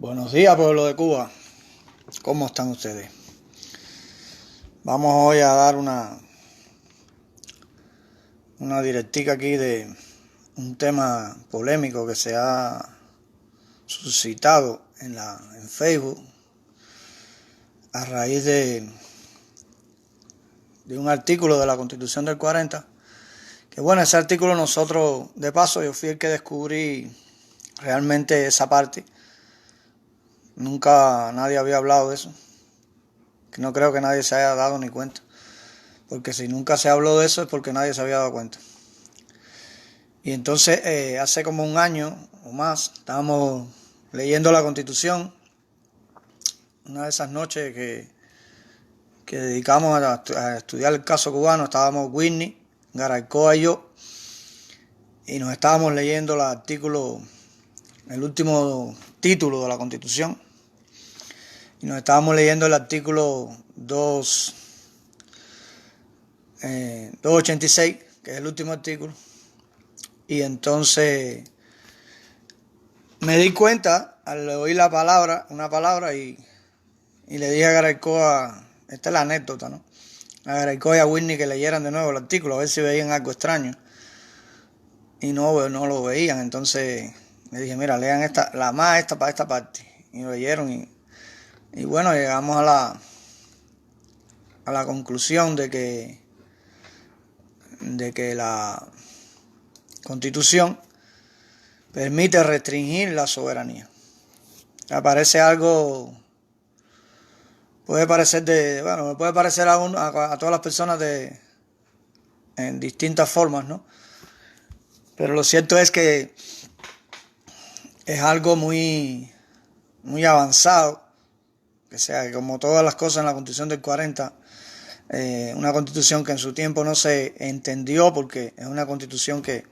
Buenos días, pueblo de Cuba. ¿Cómo están ustedes? Vamos hoy a dar una directica aquí de un tema polémico que se ha suscitado en Facebook a raíz de un artículo de la Constitución del 40. Que bueno, ese artículo nosotros, de paso, yo fui el que descubrí realmente esa parte. Nunca nadie había hablado de eso. Que no creo que nadie se haya dado ni cuenta. Porque si nunca se habló de eso es porque nadie se había dado cuenta. Y entonces hace como un año o más estábamos leyendo la Constitución. Una de esas noches que dedicamos a estudiar el caso cubano, estábamos Whitney, Garaycoa y yo, y nos estábamos leyendo el último título de la Constitución, y nos estábamos leyendo el artículo 286, que es el último artículo, y entonces me di cuenta al oír una palabra, y le dije a Garaycoa, esta es la anécdota, ¿no? A Garaycoa y a Whitney que leyeran de nuevo el artículo, a ver si veían algo extraño. Y no lo veían, entonces le dije, mira, lean esta para esta parte. Y lo leyeron y bueno, llegamos a la conclusión de que la Constitución permite restringir la soberanía. Aparece algo, puede parecer a todas las personas en distintas formas, ¿no? Pero lo cierto es que es algo muy, muy avanzado, que sea que como todas las cosas en la Constitución del 40, una Constitución que en su tiempo no se entendió porque es una Constitución que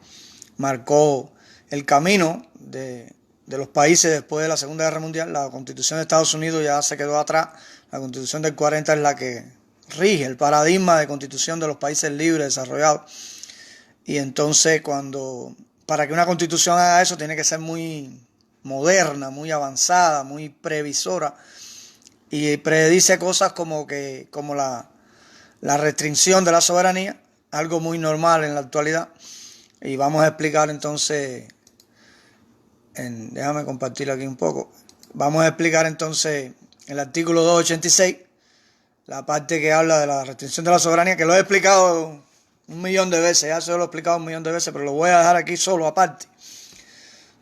marcó el camino de los países después de la Segunda Guerra Mundial. La Constitución de Estados Unidos ya se quedó atrás. La Constitución del 40 es la que rige el paradigma de constitución de los países libres, desarrollados. Y entonces para que una constitución haga eso tiene que ser muy moderna, muy avanzada, muy previsora, y predice cosas como la restricción de la soberanía, algo muy normal en la actualidad. Y vamos a explicar entonces, déjame compartir aquí un poco, vamos a explicar entonces el artículo 286, la parte que habla de la restricción de la soberanía, que lo he explicado 1.000.000 de veces, ya se lo he explicado 1.000.000 de veces, pero lo voy a dejar aquí solo aparte,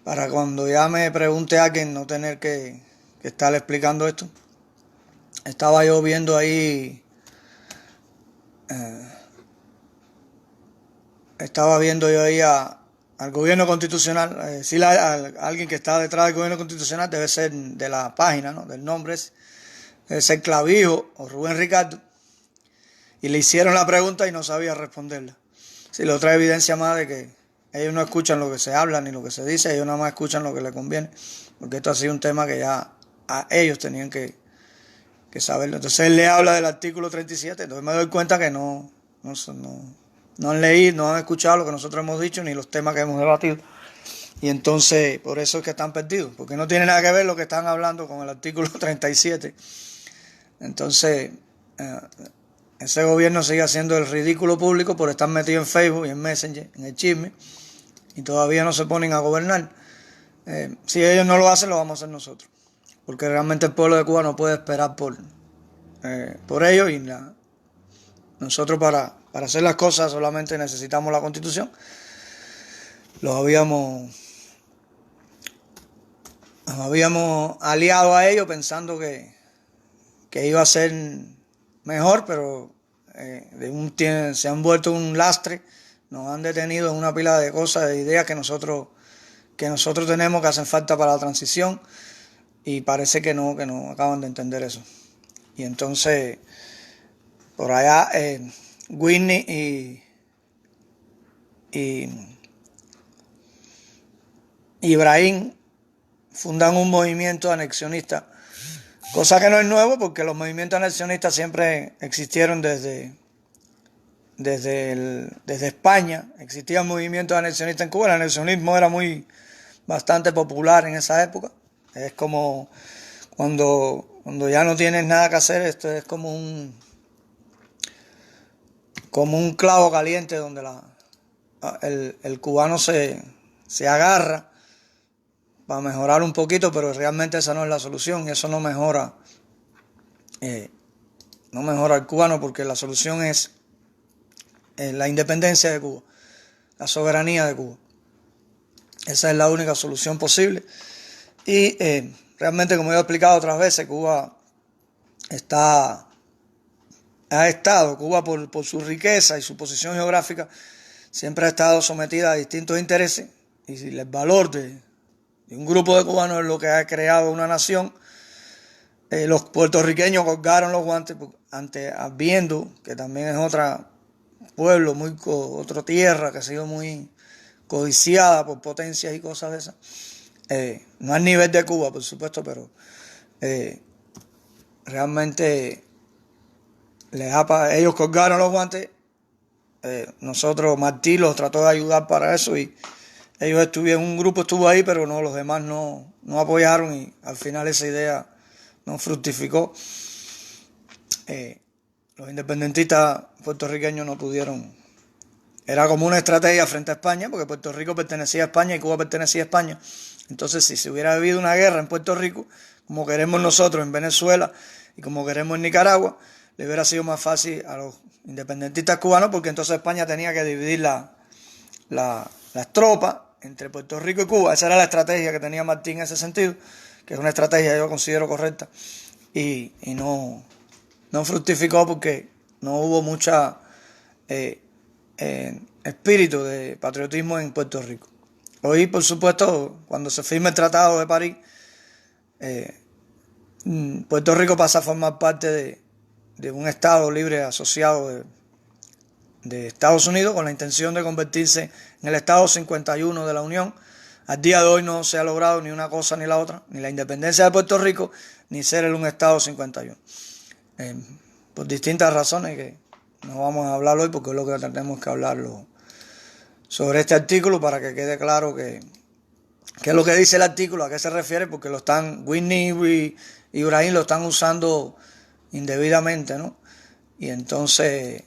para cuando ya me pregunte a alguien no tener que estar explicando esto. Estaba yo viendo ahí, al gobierno constitucional, a alguien que está detrás del gobierno constitucional, debe ser de la página, ¿no? Del nombre debe ser Clavijo o Rubén Ricardo. Y le hicieron la pregunta y no sabía responderla. Sí, la otra evidencia más de que ellos no escuchan lo que se habla ni lo que se dice, ellos nada más escuchan lo que les conviene, porque esto ha sido un tema que ya a ellos tenían que saberlo. Entonces él le habla del artículo 37, entonces me doy cuenta que no han leído, no han escuchado lo que nosotros hemos dicho ni los temas que hemos debatido. Y entonces por eso es que están perdidos, porque no tiene nada que ver lo que están hablando con el artículo 37. Entonces ese gobierno sigue haciendo el ridículo público por estar metido en Facebook y en Messenger, en el chisme, y todavía no se ponen a gobernar. Si ellos no lo hacen, lo vamos a hacer nosotros, porque realmente el pueblo de Cuba no puede esperar por ellos, y nosotros para hacer las cosas solamente necesitamos la Constitución. Nos habíamos aliado a ellos pensando que iba a ser mejor, pero se han vuelto un lastre, nos han detenido en una pila de cosas, de ideas que nosotros tenemos que hacen falta para la transición, y parece que no acaban de entender eso. Y entonces por allá Whitney y Ibrahim fundan un movimiento anexionista, cosa que no es nuevo porque los movimientos anexionistas siempre existieron desde España. Existían movimientos anexionistas en Cuba. El anexionismo era bastante popular en esa época, Es como cuando ya no tienes nada que hacer, esto es como un clavo caliente donde el cubano se agarra para mejorar un poquito, pero realmente esa no es la solución y eso no mejora al cubano, porque la solución es la independencia de Cuba, la soberanía de Cuba. Esa es la única solución posible. Y realmente, como yo he explicado otras veces, Cuba Cuba por su riqueza y su posición geográfica, siempre ha estado sometida a distintos intereses, y si el valor de un grupo de cubanos es lo que ha creado una nación, los puertorriqueños colgaron los guantes viendo que también es otro pueblo, otra tierra que ha sido muy codiciada por potencias y cosas de esas. No al nivel de Cuba, por supuesto, pero realmente ellos colgaron los guantes. Nosotros, Martí los trató de ayudar para eso y ellos un grupo estuvo ahí, pero no, los demás no apoyaron y al final esa idea no fructificó. Los independentistas puertorriqueños no pudieron. Era como una estrategia frente a España, porque Puerto Rico pertenecía a España y Cuba pertenecía a España. Entonces, si se hubiera habido una guerra en Puerto Rico, como queremos nosotros en Venezuela y como queremos en Nicaragua, le hubiera sido más fácil a los independentistas cubanos, porque entonces España tenía que dividir las tropas entre Puerto Rico y Cuba. Esa era la estrategia que tenía Martín en ese sentido, que es una estrategia que yo considero correcta, y no fructificó porque no hubo mucha espíritu de patriotismo en Puerto Rico. Hoy, por supuesto, cuando se firme el Tratado de París, Puerto Rico pasa a formar parte de un Estado libre asociado de Estados Unidos, con la intención de convertirse en el Estado 51 de la Unión. Al día de hoy no se ha logrado ni una cosa ni la otra, ni la independencia de Puerto Rico, ni ser un Estado 51. Por distintas razones que no vamos a hablar hoy, porque es lo que tenemos que hablarlo sobre este artículo, para que quede claro qué es lo que dice el artículo, a qué se refiere, porque Whitney y Ibrahim lo están usando indebidamente, ¿no? Y entonces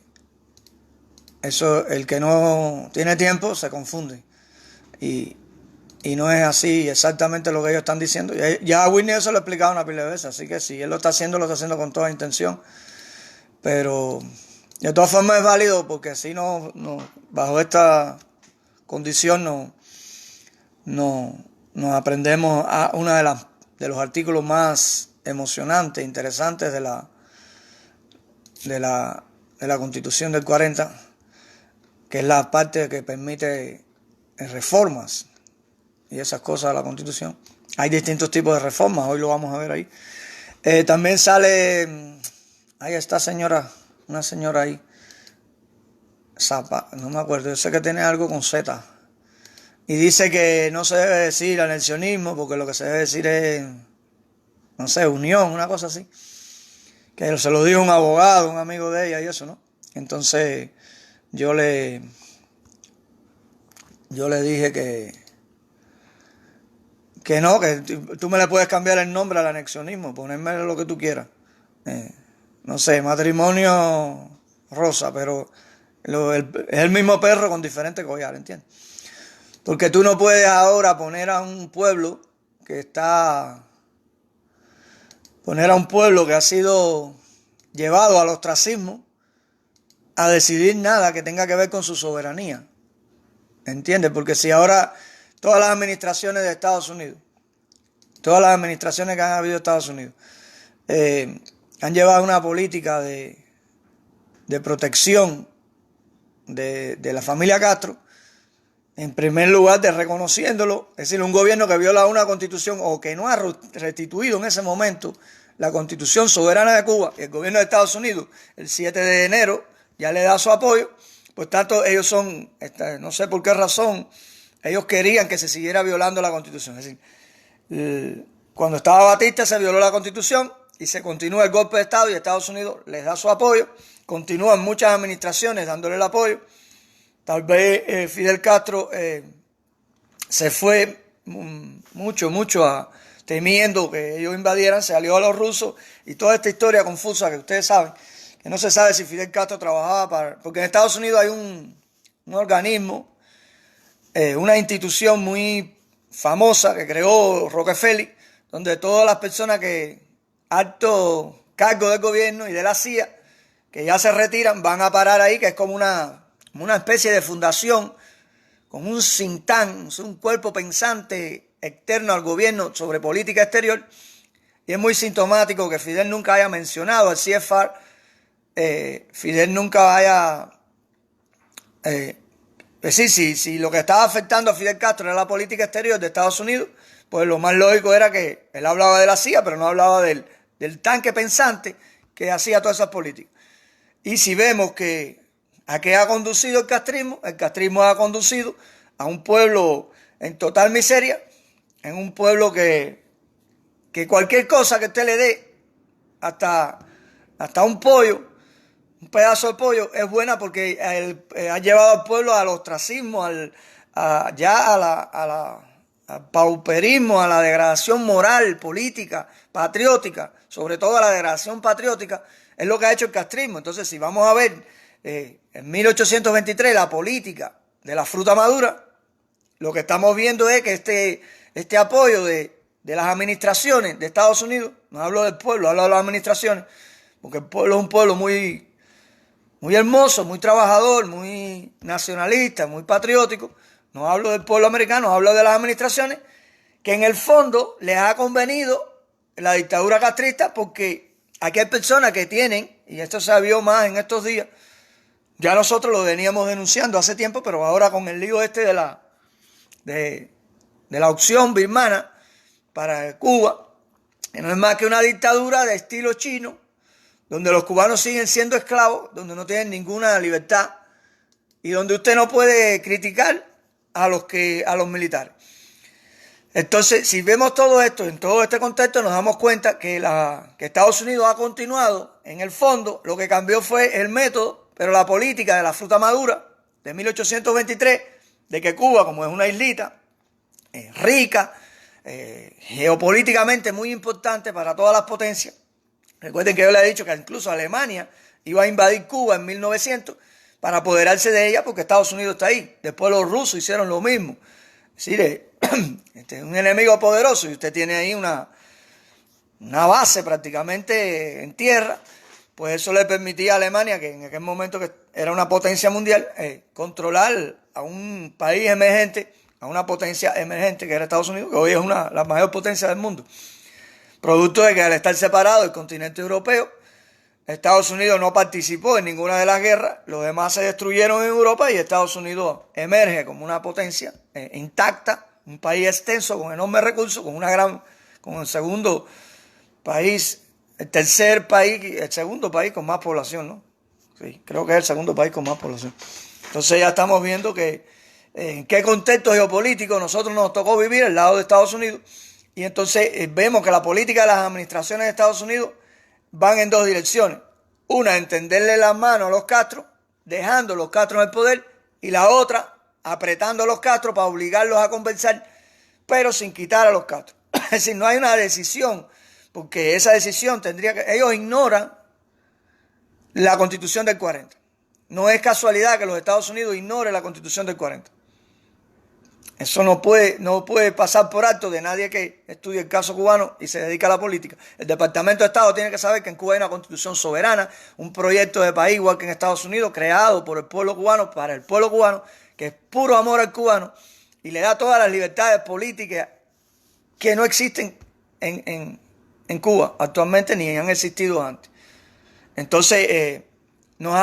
eso, el que no tiene tiempo se confunde y no es así exactamente lo que ellos están diciendo. Ya a Whitney eso lo he explicado una pila de veces, así que si él lo está haciendo con toda intención, pero de todas formas es válido, porque así no bajo esta condición nos aprendemos a una de los artículos más emocionantes, interesantes de la Constitución del 40, que es la parte que permite reformas y esas cosas de la Constitución. Hay distintos tipos de reformas, hoy lo vamos a ver ahí. También sale, ahí está una señora ahí, no me acuerdo, yo sé que tiene algo con Z, y dice que no se debe decir anexionismo, porque lo que se debe decir es, no sé, unión, una cosa así, que se lo dijo un abogado, un amigo de ella y eso, ¿no? Entonces yo le dije que no, que tú me le puedes cambiar el nombre al anexionismo, ponerme lo que tú quieras, no sé, matrimonio rosa, pero es el mismo perro con diferente collar, ¿entiendes? Porque tú no puedes ahora poner a un pueblo que ha sido llevado al ostracismo a decidir nada que tenga que ver con su soberanía, ¿entiendes? Porque si ahora todas las administraciones de Estados Unidos, todas las administraciones que han habido en Estados Unidos, han llevado una política de protección de la familia Castro, en primer lugar de reconociéndolo, es decir, un gobierno que viola una constitución o que no ha restituido en ese momento la constitución soberana de Cuba, y el gobierno de Estados Unidos el 7 de enero ya le da su apoyo. Por tanto, ellos no sé por qué razón, ellos querían que se siguiera violando la constitución. Es decir, cuando estaba Batista se violó la constitución y se continúa el golpe de Estado y Estados Unidos les da su apoyo, continúan muchas administraciones dándole el apoyo. Tal vez Fidel Castro se fue mucho temiendo que ellos invadieran, se alió a los rusos y toda esta historia confusa que ustedes saben, que no se sabe si Fidel Castro trabajaba para... Porque en Estados Unidos hay un organismo, una institución muy famosa que creó Rockefeller, donde todas las personas que altos cargos del gobierno y de la CIA, que ya se retiran, van a parar ahí, que es como una especie de fundación, con un think tank, un cuerpo pensante externo al gobierno sobre política exterior. Y es muy sintomático que Fidel nunca haya mencionado al CFR, Fidel nunca haya... Es decir, si lo que estaba afectando a Fidel Castro era la política exterior de Estados Unidos, pues lo más lógico era que él hablaba de la CIA, pero no hablaba del tanque pensante que hacía todas esas políticas. Y si vemos que a qué ha conducido el castrismo ha conducido a un pueblo en total miseria, en un pueblo que cualquier cosa que usted le dé, hasta un pollo, un pedazo de pollo, es buena porque ha llevado al pueblo al ostracismo, al pauperismo, a la degradación moral, política, patriótica, sobre todo a la degradación patriótica, es lo que ha hecho el castrismo. Entonces, si vamos a ver en 1823 la política de la fruta madura, lo que estamos viendo es que este apoyo de las administraciones de Estados Unidos, no hablo del pueblo, hablo de las administraciones, porque el pueblo es un pueblo muy hermoso, muy trabajador, muy nacionalista, muy patriótico. No hablo del pueblo americano, hablo de las administraciones, que en el fondo les ha convenido la dictadura castrista, porque aquí hay personas que tienen, y esto se vio más en estos días, ya nosotros lo veníamos denunciando hace tiempo, pero ahora con el lío de la opción birmana para Cuba, que no es más que una dictadura de estilo chino, donde los cubanos siguen siendo esclavos, donde no tienen ninguna libertad y donde usted no puede criticar a los militares. Entonces, si vemos todo esto, en todo este contexto, nos damos cuenta que Estados Unidos ha continuado, en el fondo, lo que cambió fue el método, pero la política de la fruta madura de 1823, de que Cuba, como es una islita rica, geopolíticamente muy importante para todas las potencias. Recuerden que yo les he dicho que incluso Alemania iba a invadir Cuba en 1900 para apoderarse de ella, porque Estados Unidos está ahí. Después los rusos hicieron lo mismo. Es decir, un enemigo poderoso y usted tiene ahí una base prácticamente en tierra, pues eso le permitía a Alemania, que en aquel momento que era una potencia mundial, controlar a un país emergente, a una potencia emergente que era Estados Unidos, que hoy es la mayor potencia del mundo. Producto de que al estar separado del continente europeo, Estados Unidos no participó en ninguna de las guerras, los demás se destruyeron en Europa y Estados Unidos emerge como una potencia intacta, un país extenso con enormes recursos, con el segundo país, el segundo país con más población, ¿no? Sí, creo que es el segundo país con más población. Entonces ya estamos viendo que en qué contexto geopolítico nosotros nos tocó vivir al lado de Estados Unidos. Y entonces vemos que la política de las administraciones de Estados Unidos van en dos direcciones. Una, entenderle las manos a los Castro, dejando a los Castro en el poder, y la otra, apretando a los Castro para obligarlos a conversar, pero sin quitar a los Castro. Es decir, no hay una decisión, porque esa decisión ellos ignoran la Constitución del 40. No es casualidad que los Estados Unidos ignoren la Constitución del 40. Eso no puede pasar por alto de nadie que estudie el caso cubano y se dedica a la política. El Departamento de Estado tiene que saber que en Cuba hay una constitución soberana, un proyecto de país igual que en Estados Unidos, creado por el pueblo cubano, para el pueblo cubano, que es puro amor al cubano y le da todas las libertades políticas que no existen en Cuba actualmente ni han existido antes. Entonces, no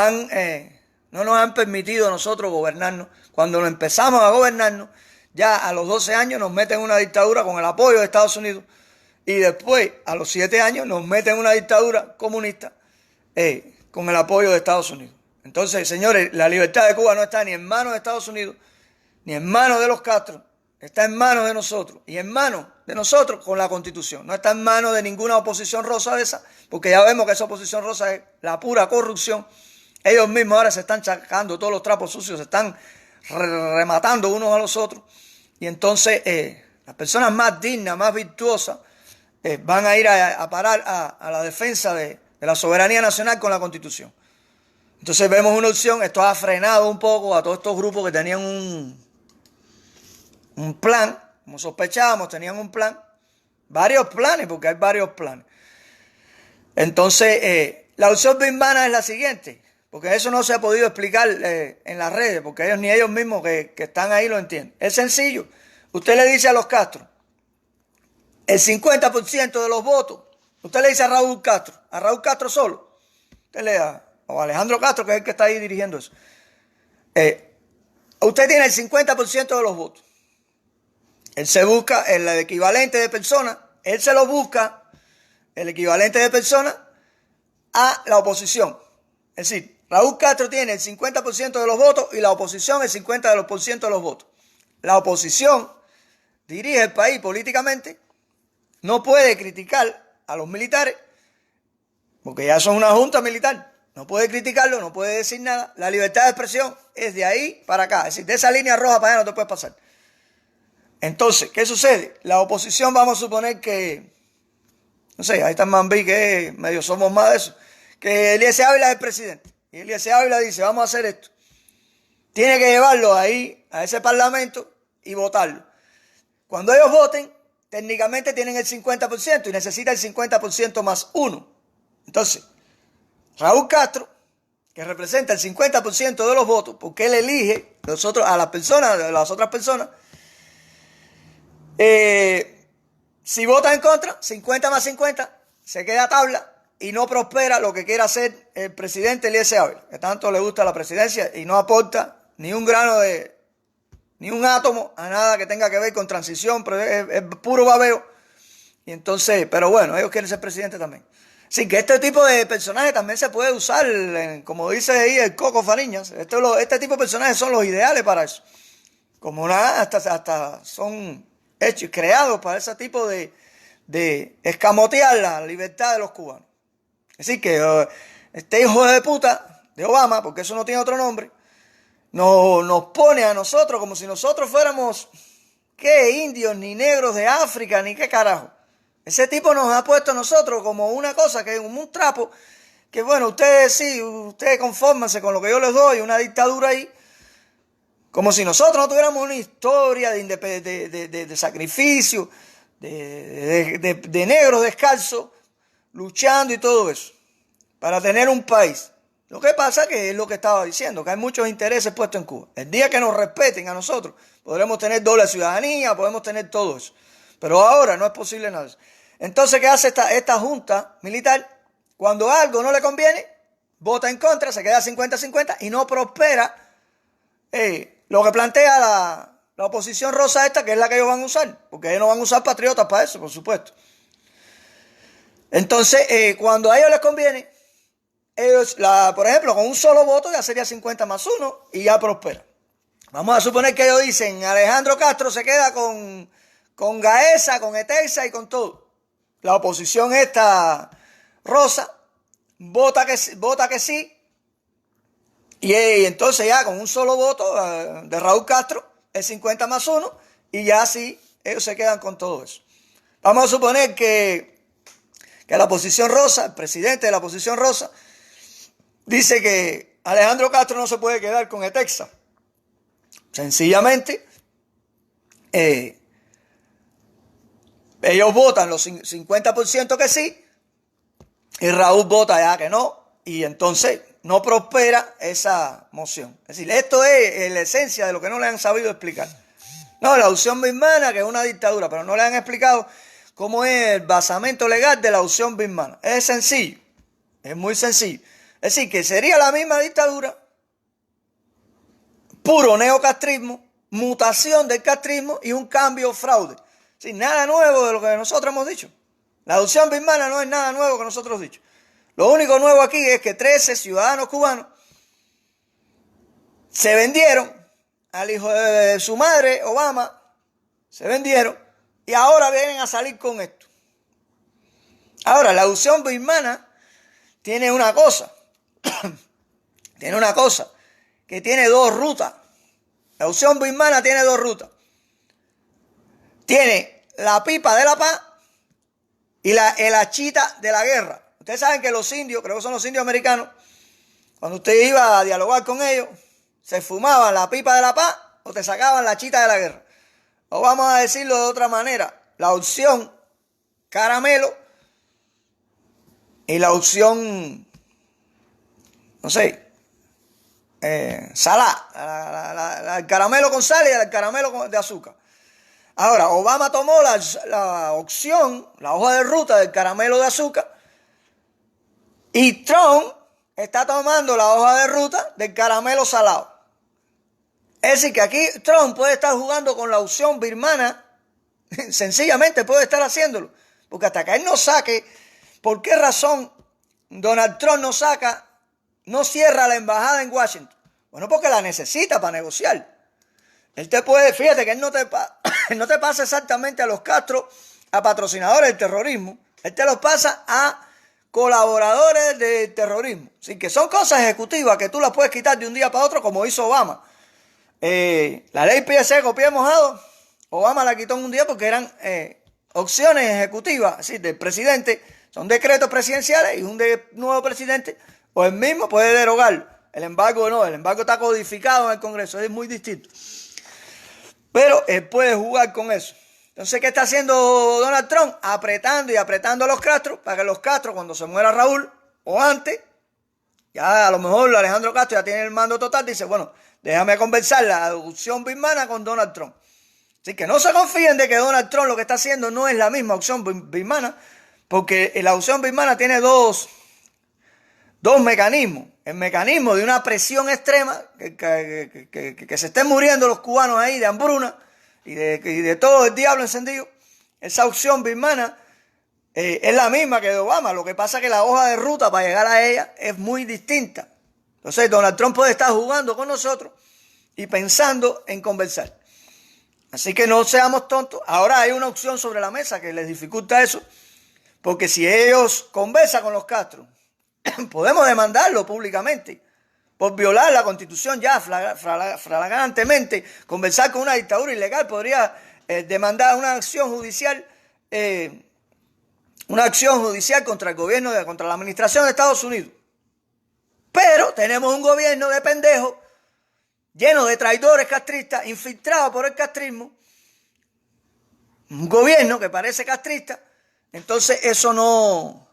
nos han permitido a nosotros gobernarnos. Cuando nos empezamos a gobernarnos, ya a los 12 años nos meten en una dictadura con el apoyo de Estados Unidos y después a los 7 años nos meten en una dictadura comunista con el apoyo de Estados Unidos. Entonces, señores, la libertad de Cuba no está ni en manos de Estados Unidos ni en manos de los Castro, está en manos de nosotros y en manos de nosotros con la Constitución. No está en manos de ninguna oposición rosa de esa, porque ya vemos que esa oposición rosa es la pura corrupción. Ellos mismos ahora se están sacando todos los trapos sucios, se están rematando unos a los otros. Y entonces las personas más dignas, más virtuosas, van a ir a parar a la defensa de la soberanía nacional con la Constitución. Entonces vemos una opción, esto ha frenado un poco a todos estos grupos que tenían un plan, como sospechábamos, tenían un plan, varios planes, porque hay varios planes. Entonces, la opción birmana es la siguiente, porque eso no se ha podido explicar en las redes, porque ellos ni ellos mismos que están ahí lo entienden. Es sencillo, usted le dice a los Castro, el 50% de los votos, usted le dice a Raúl Castro solo, usted le da, o Alejandro Castro, que es el que está ahí dirigiendo eso, usted tiene el 50% de los votos. Él se busca el equivalente de personas, él se lo busca, el equivalente de personas, a la oposición. Es decir, Raúl Castro tiene el 50% de los votos y la oposición el 50% de los votos. La oposición dirige el país políticamente, no puede criticar a los militares, porque ya son una junta militar, no puede criticarlo, no puede decir nada. La libertad de expresión es de ahí para acá, es decir, de esa línea roja para allá no te puedes pasar. Entonces, ¿qué sucede? La oposición, vamos a suponer que, no sé, ahí está el Mambí, que medio somos más de eso, que Eliezer Ávila es el presidente. Y Eliezer Ávila dice, vamos a hacer esto. Tiene que llevarlo ahí, a ese parlamento, y votarlo. Cuando ellos voten, técnicamente tienen el 50% y necesita el 50% más 1. Entonces, Raúl Castro, que representa el 50% de los votos, porque él elige a las otras personas, si vota en contra, 50 más 50, se queda a tabla y no prospera lo que quiera hacer el presidente Eliezer Ávila, que tanto le gusta la presidencia y no aporta ni un grano ni un átomo a nada que tenga que ver con transición, pero es puro babeo. Y entonces, pero bueno, ellos quieren ser presidente también. Así que este tipo de personajes también se puede usar, como dice ahí el Coco Fariñas, este tipo de personajes son los ideales para eso. Como nada, hasta son hechos, creados para ese tipo de escamotear la libertad de los cubanos. Así que este hijo de puta de Obama, porque eso no tiene otro nombre, nos pone a nosotros como si nosotros fuéramos, ¿qué? Indios, ni negros de África, ni qué carajo. Ese tipo nos ha puesto a nosotros como una cosa, que como un trapo, que bueno, ustedes confórmense con lo que yo les doy, una dictadura ahí, como si nosotros no tuviéramos una historia de sacrificio, de negros descalzos, luchando y todo eso, para tener un país. Lo que pasa que es lo que estaba diciendo, que hay muchos intereses puestos en Cuba. El día que nos respeten a nosotros, podremos tener doble ciudadanía, podemos tener todo eso. Pero ahora no es posible nada. Entonces, ¿qué hace esta junta militar? Cuando algo no le conviene, vota en contra, se queda 50-50 y no prospera lo que plantea la oposición rosa esta, que es la que ellos van a usar, porque ellos no van a usar patriotas para eso, por supuesto. Entonces, cuando a ellos les conviene, ellos, por ejemplo, con un solo voto ya sería 50 más 1 y ya prospera. Vamos a suponer que ellos dicen, Alejandro Castro se queda con Gaesa, con Etexa y con todo. La oposición esta rosa vota que sí, y entonces ya con un solo voto de Raúl Castro, es 50 más 1, y ya así ellos se quedan con todo eso. Vamos a suponer que la oposición rosa, el presidente de la oposición rosa, dice que Alejandro Castro no se puede quedar con Etexa. Sencillamente, ellos votan los 50% que sí, y Raúl vota ya que no, y entonces no prospera esa moción. Es decir, esto es la esencia de lo que no le han sabido explicar. No, la opción birmana, que es una dictadura, pero no le han explicado cómo es el basamento legal de la opción birmana. Es sencillo, es muy sencillo. Es decir, que sería la misma dictadura, puro neocastrismo, mutación del castrismo y un cambio fraude. Sin nada nuevo de lo que nosotros hemos dicho. La adopción birmana no es nada nuevo que nosotros hemos dicho. Lo único nuevo aquí es que 13 ciudadanos cubanos se vendieron al hijo de su madre, Obama, se vendieron y ahora vienen a salir con esto. Ahora, la adopción birmana tiene una cosa, que tiene dos rutas. La opción birmana tiene dos rutas. Tiene la pipa de la paz y el hachita de la guerra. Ustedes saben que los indios, creo que son los indios americanos, cuando usted iba a dialogar con ellos, se fumaban la pipa de la paz o te sacaban la hachita de la guerra. O vamos a decirlo de otra manera, la opción caramelo y la opción, no sé, salá, el caramelo con sal y el caramelo de azúcar. Ahora, Obama tomó la opción, la hoja de ruta del caramelo de azúcar, y Trump está tomando la hoja de ruta del caramelo salado. Es decir, que aquí Trump puede estar jugando con la opción birmana, sencillamente puede estar haciéndolo, porque hasta que él no saque, ¿por qué razón Donald Trump no cierra la embajada en Washington? Bueno, porque la necesita para negociar. Él te puede, fíjate que él no te pasa exactamente a los Castro, a patrocinadores del terrorismo, él te los pasa a colaboradores del terrorismo. Así que son cosas ejecutivas que tú las puedes quitar de un día para otro, como hizo Obama. La ley PSC, pie mojado, Obama la quitó en un día porque eran opciones ejecutivas, así, del presidente, son decretos presidenciales y un nuevo presidente, o el mismo puede derogar. El embargo no, el embargo está codificado en el Congreso, es muy distinto. Pero él puede jugar con eso. Entonces, ¿qué está haciendo Donald Trump? Apretando y apretando a los Castro, para que los Castro, cuando se muera Raúl, o antes, ya a lo mejor Alejandro Castro ya tiene el mando total, dice, bueno, déjame conversar la adopción birmana con Donald Trump. Así que no se confíen de que Donald Trump lo que está haciendo no es la misma opción birmana, porque la opción birmana tiene dos mecanismos. El mecanismo de una presión extrema, que se estén muriendo los cubanos ahí de hambruna y de todo el diablo encendido. Esa opción birmana es la misma que de Obama. Lo que pasa es que la hoja de ruta para llegar a ella es muy distinta. Entonces Donald Trump puede estar jugando con nosotros y pensando en conversar. Así que no seamos tontos. Ahora hay una opción sobre la mesa que les dificulta eso, porque si ellos conversan con los Castro, podemos demandarlo públicamente por violar la Constitución ya flagrantemente. Conversar con una dictadura ilegal podría demandar una acción judicial contra el gobierno, contra la administración de Estados Unidos. Pero tenemos un gobierno de pendejos, lleno de traidores castristas, infiltrados por el castrismo, un gobierno que parece castrista. Entonces eso no...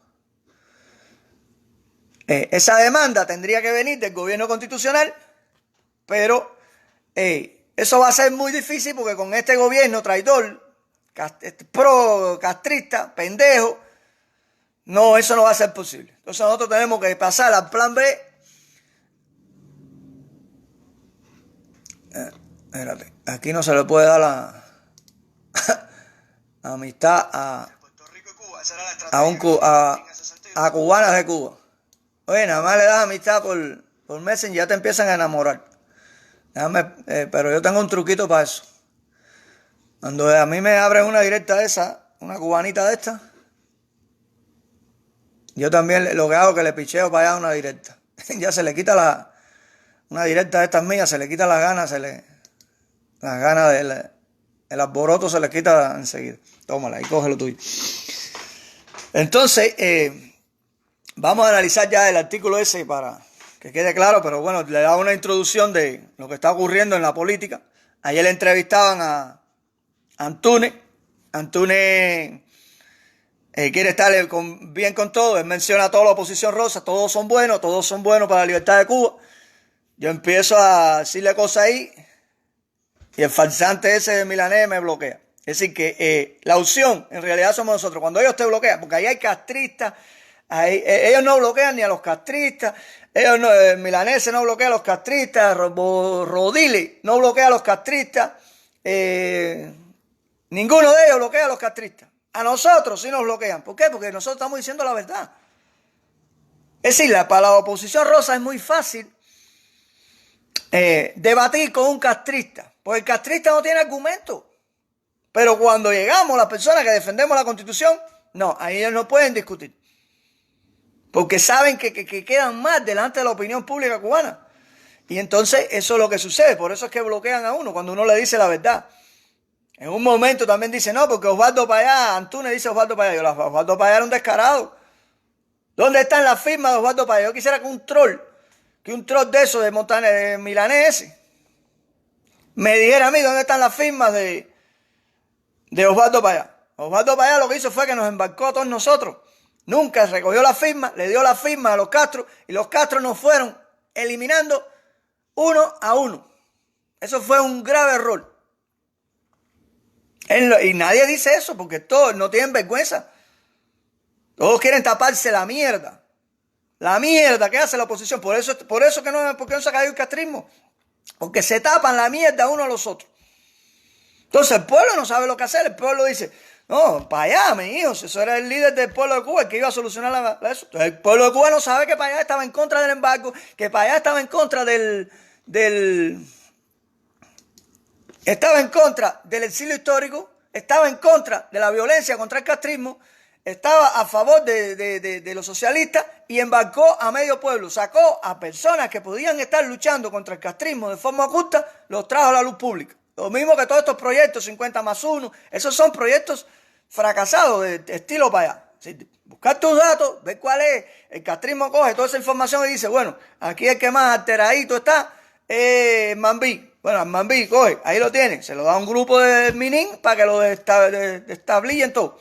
esa demanda tendría que venir del gobierno constitucional, pero eso va a ser muy difícil porque con este gobierno traidor, pro-castrista, pendejo, no, eso no va a ser posible. Entonces nosotros tenemos que pasar al plan B. Espérate, aquí no se le puede dar la amistad a cubanas de Cuba. Oye, nada más le das amistad por Messenger y ya te empiezan a enamorar. Pero yo tengo un truquito para eso. Cuando a mí me abren una directa de esa, una cubanita de esta, yo también lo que hago es que le picheo para allá una directa. Ya se le quita una directa de estas mías, se le quita las ganas, el alboroto se le quita enseguida. Tómala y coge lo tuyo. Entonces, vamos a analizar ya el artículo ese para que quede claro, pero bueno, le da una introducción de lo que está ocurriendo en la política. Ayer le entrevistaban a Antunes. Antunes quiere estar bien con todo. Él menciona a toda la oposición rosa, todos son buenos para la libertad de Cuba. Yo empiezo a decirle cosas ahí y el farsante ese de Milanés me bloquea. Es decir, que la opción en realidad somos nosotros. Cuando ellos te bloquean, porque ahí hay castristas, ellos no bloquean ni a los castristas, Milanés no bloquea a los castristas, Rodili no bloquea a los castristas, ninguno de ellos bloquea a los castristas. A nosotros sí nos bloquean. ¿Por qué? Porque nosotros estamos diciendo la verdad. Es decir, para la oposición rosa es muy fácil debatir con un castrista, porque el castrista no tiene argumento. Pero cuando llegamos, las personas que defendemos la Constitución, no, ahí ellos no pueden discutir. Porque saben que quedan mal delante de la opinión pública cubana. Y entonces eso es lo que sucede. Por eso es que bloquean a uno cuando uno le dice la verdad. En un momento también dice, no, porque Osvaldo Payá, Antunes dice Osvaldo Payá. Osvaldo Payá era un descarado. ¿Dónde están las firmas de Osvaldo Payá? Yo quisiera que un troll de esos de Milanés me dijera a mí dónde están las firmas de Osvaldo Payá. Osvaldo Payá lo que hizo fue que nos embarcó a todos nosotros. Nunca recogió la firma, le dio la firma a los Castro y los Castro nos fueron eliminando uno a uno. Eso fue un grave error. Y nadie dice eso porque todos no tienen vergüenza. Todos quieren taparse la mierda. La mierda que hace la oposición. Por eso que ¿por qué no se ha caído el castrismo? Porque se tapan la mierda uno a los otros. Entonces el pueblo no sabe lo que hacer. El pueblo dice, no, Payá, mi hijo, eso era el líder del pueblo de Cuba, el que iba a solucionar eso. Entonces el pueblo de Cuba no sabe que Payá estaba en contra del embargo, que Payá estaba en contra estaba en contra del exilio histórico, estaba en contra de la violencia contra el castrismo, estaba a favor de los socialistas y embarcó a medio pueblo. Sacó a personas que podían estar luchando contra el castrismo de forma oculta, los trajo a la luz pública. Lo mismo que todos estos proyectos, 50+1, esos son proyectos fracasados de estilo Payá. Buscar tus datos, ver cuál es, el castrismo coge toda esa información y dice, bueno, aquí el que más alteradito está es Mambí. Bueno, el Mambí coge, ahí lo tiene, se lo da a un grupo de Minin para que lo destablillen todo.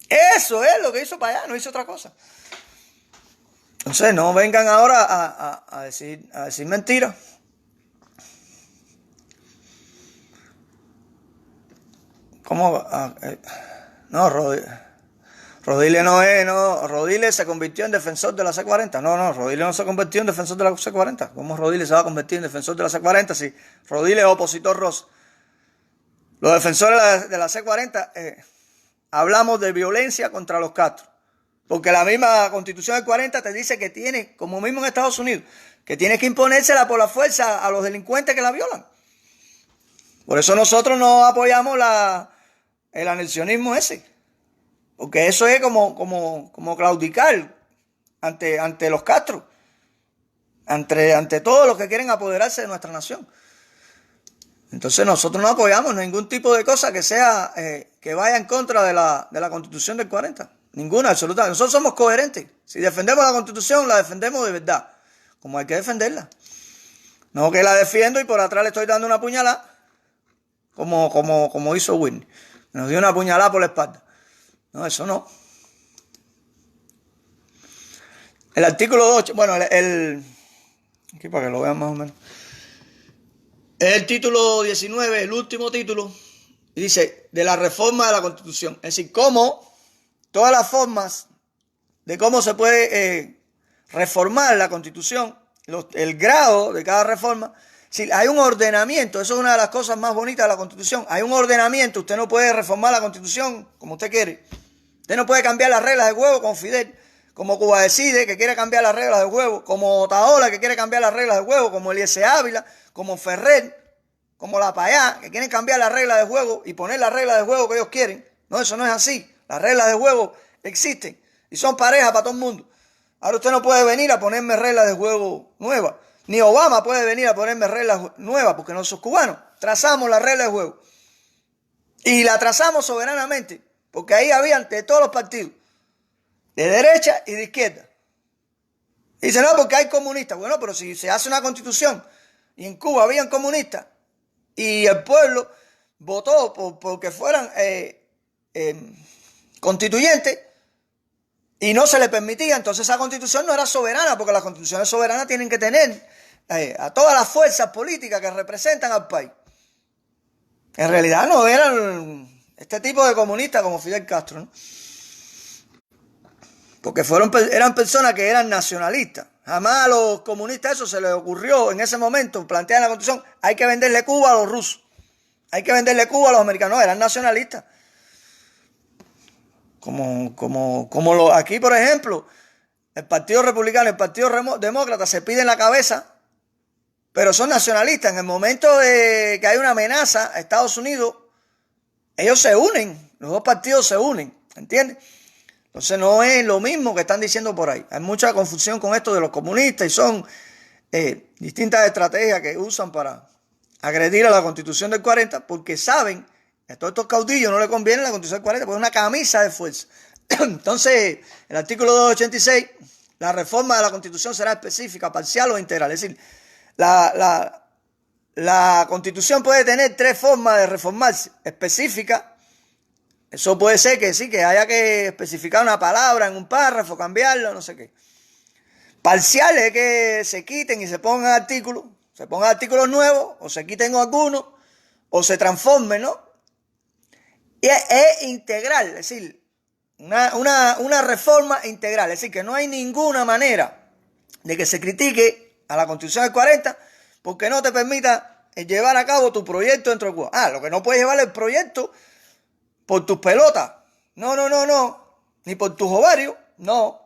Eso es lo que hizo Payá, no hizo otra cosa. Entonces no vengan ahora a decir mentiras. ¿Cómo? No, Rodile no es, no. Rodile se convirtió en defensor de la C40. No, Rodile no se convirtió en defensor de la C40. ¿Cómo Rodile se va a convertir en defensor de la C40 si Rodile es opositor rosa? Los defensores de la C40 hablamos de violencia contra los Castro. Porque la misma Constitución del 40 te dice que tiene, como mismo en Estados Unidos, que tiene que imponérsela por la fuerza a los delincuentes que la violan. Por eso nosotros no apoyamos el anexionismo ese. Porque eso es como claudicar ante los Castro. Ante todos los que quieren apoderarse de nuestra nación. Entonces nosotros no apoyamos ningún tipo de cosa que sea que vaya en contra de la Constitución del 40. Ninguna, absolutamente. Nosotros somos coherentes. Si defendemos la Constitución, la defendemos de verdad. Como hay que defenderla. No que la defiendo y por atrás le estoy dando una puñalada. Como hizo Whitney. Nos dio una puñalada por la espalda. No, eso no. El artículo 2, bueno, aquí para que lo vean más o menos. El título 19, el último título, y dice, de la reforma de la Constitución. Es decir, cómo todas las formas de cómo se puede reformar la Constitución, el grado de cada reforma. Si hay un ordenamiento, eso es una de las cosas más bonitas de la Constitución. Hay un ordenamiento, usted no puede reformar la Constitución como usted quiere. Usted no puede cambiar las reglas de juego como Fidel, como Cuba Decide, que quiere cambiar las reglas de juego, como Otaola, que quiere cambiar las reglas de juego, como Eliezer Ávila, como Ferrer, como la Payá, que quieren cambiar las reglas de juego y poner las reglas de juego que ellos quieren. No, eso no es así. Las reglas de juego existen y son parejas para todo el mundo. Ahora usted no puede venir a ponerme reglas de juego nuevas. Ni Obama puede venir a ponerme reglas nuevas porque nosotros cubanos trazamos las reglas de juego. Y la trazamos soberanamente porque ahí habían de todos los partidos, de derecha y de izquierda. Y dice, no, porque hay comunistas. Bueno, pero si se hace una constitución y en Cuba habían comunistas y el pueblo votó porque fueran constituyentes y no se le permitía, entonces esa constitución no era soberana, porque las constituciones soberanas tienen que tener a todas las fuerzas políticas que representan al país. En realidad no eran este tipo de comunistas como Fidel Castro, ¿no? Porque eran personas que eran nacionalistas. Jamás a los comunistas eso se les ocurrió en ese momento plantear en la Constitución, hay que venderle Cuba a los rusos, hay que venderle Cuba a los americanos. No, eran nacionalistas. Aquí, por ejemplo, el Partido Republicano y el Partido Demócrata se piden la cabeza, pero son nacionalistas. En el momento de que hay una amenaza a Estados Unidos, ellos se unen, los dos partidos se unen, ¿entiendes? Entonces no es lo mismo que están diciendo por ahí. Hay mucha confusión con esto de los comunistas y son distintas estrategias que usan para agredir a la Constitución del 40 porque saben que a todos estos caudillos no les conviene la Constitución del 40 porque es una camisa de fuerza. Entonces, el artículo 286, la reforma de la Constitución será específica, parcial o integral. Es decir, la Constitución puede tener tres formas de reformarse. Específica, eso puede ser que sí, que haya que especificar una palabra en un párrafo, cambiarlo, no sé qué. Parcial es que se quiten y se pongan artículos nuevos, o se quiten algunos, o se transformen, ¿no? Y es integral, es decir, una reforma integral, es decir, que no hay ninguna manera de que se critique a la Constitución del 40 porque no te permita llevar a cabo tu proyecto dentro de Cuba. Lo que no puedes llevar el proyecto por tus pelotas, no, ni por tus ovarios, no.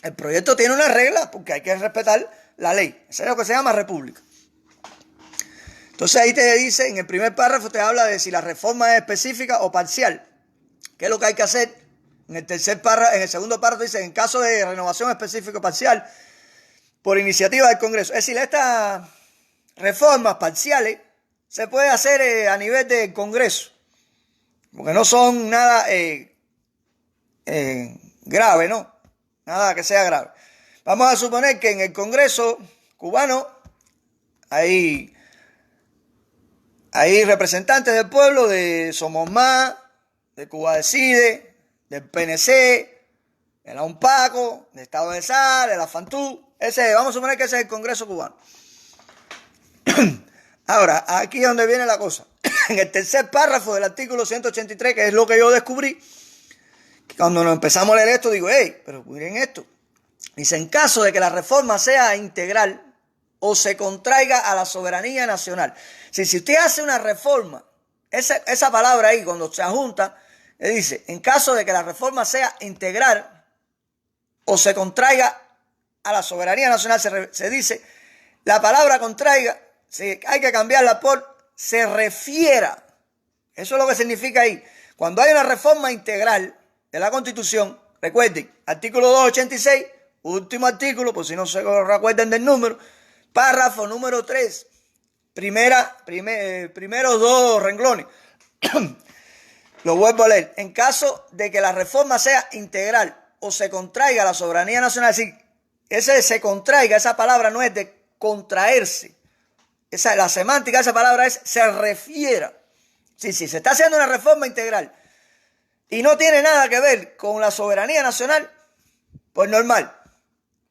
El proyecto tiene una regla porque hay que respetar la ley. Eso es lo que se llama república. Entonces ahí te dice, en el primer párrafo te habla de si la reforma es específica o parcial. ¿Qué es lo que hay que hacer? En el segundo párrafo dice, en caso de renovación específica o parcial, por iniciativa del Congreso. Es decir, estas reformas parciales se puede hacer a nivel del Congreso, porque no son nada grave, ¿no? Nada que sea grave. Vamos a suponer que en el Congreso cubano hay representantes del pueblo de Somos Más, de Cuba Decide, del PNC, de la UNPACO, de Estado de Sal, de la FANTU. Vamos a suponer que ese es el Congreso cubano. Ahora, aquí es donde viene la cosa. En el tercer párrafo del artículo 183, que es lo que yo descubrí, que cuando nos empezamos a leer esto, digo, pero miren esto. Dice, en caso de que la reforma sea integral o se contraiga a la soberanía nacional. Si usted hace una reforma, esa palabra ahí, cuando se junta, dice, en caso de que la reforma sea integral o se contraiga a la soberanía nacional, se dice, la palabra contraiga, hay que cambiarla por se refiera. Eso es lo que significa ahí. Cuando hay una reforma integral de la Constitución, recuerden, artículo 286, último artículo, por si no se recuerdan del número, párrafo número 3, primeros dos renglones. Lo vuelvo a leer. En caso de que la reforma sea integral o se contraiga la soberanía nacional, es decir, se contraiga, esa palabra no es de contraerse. La semántica de esa palabra es se refiera. Si se está haciendo una reforma integral y no tiene nada que ver con la soberanía nacional, pues normal.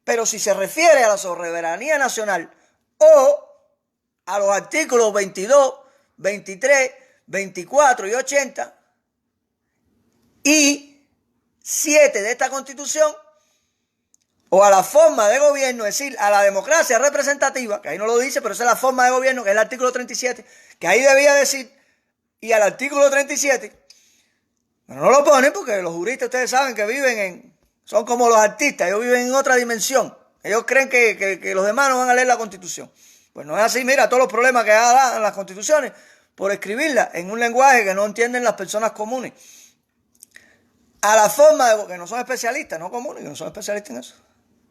Pero si se refiere a la soberanía nacional o a los artículos 22, 23, 24 y 80 y 7 de esta Constitución, o a la forma de gobierno, es decir, a la democracia representativa, que ahí no lo dice, pero esa es la forma de gobierno, que es el artículo 37, que ahí debía decir, y al artículo 37, pero no lo ponen porque los juristas, ustedes saben que son como los artistas, ellos viven en otra dimensión. Ellos creen que los demás no van a leer la Constitución. Pues no es así. Mira, todos los problemas que dan las constituciones por escribirlas en un lenguaje que no entienden las personas comunes. A la forma de... que no son especialistas, no comunes, que no son especialistas en eso.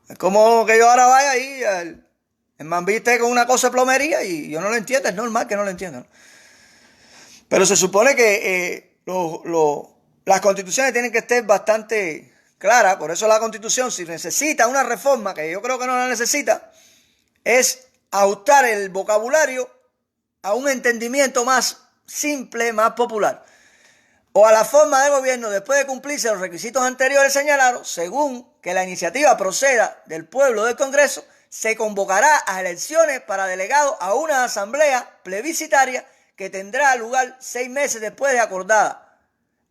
Es como que yo ahora vaya ahí, el mambiste con una cosa de plomería y yo no lo entiendo. Es normal que no lo entiendan, ¿no? Pero se supone que las constituciones tienen que estar bastante claras. Por eso la Constitución, si necesita una reforma, que yo creo que no la necesita, es ajustar el vocabulario a un entendimiento más simple, más popular. O a la forma de gobierno después de cumplirse los requisitos anteriores señalados, según que la iniciativa proceda del pueblo del Congreso, se convocará a elecciones para delegados a una asamblea plebiscitaria que tendrá lugar 6 meses después de acordada,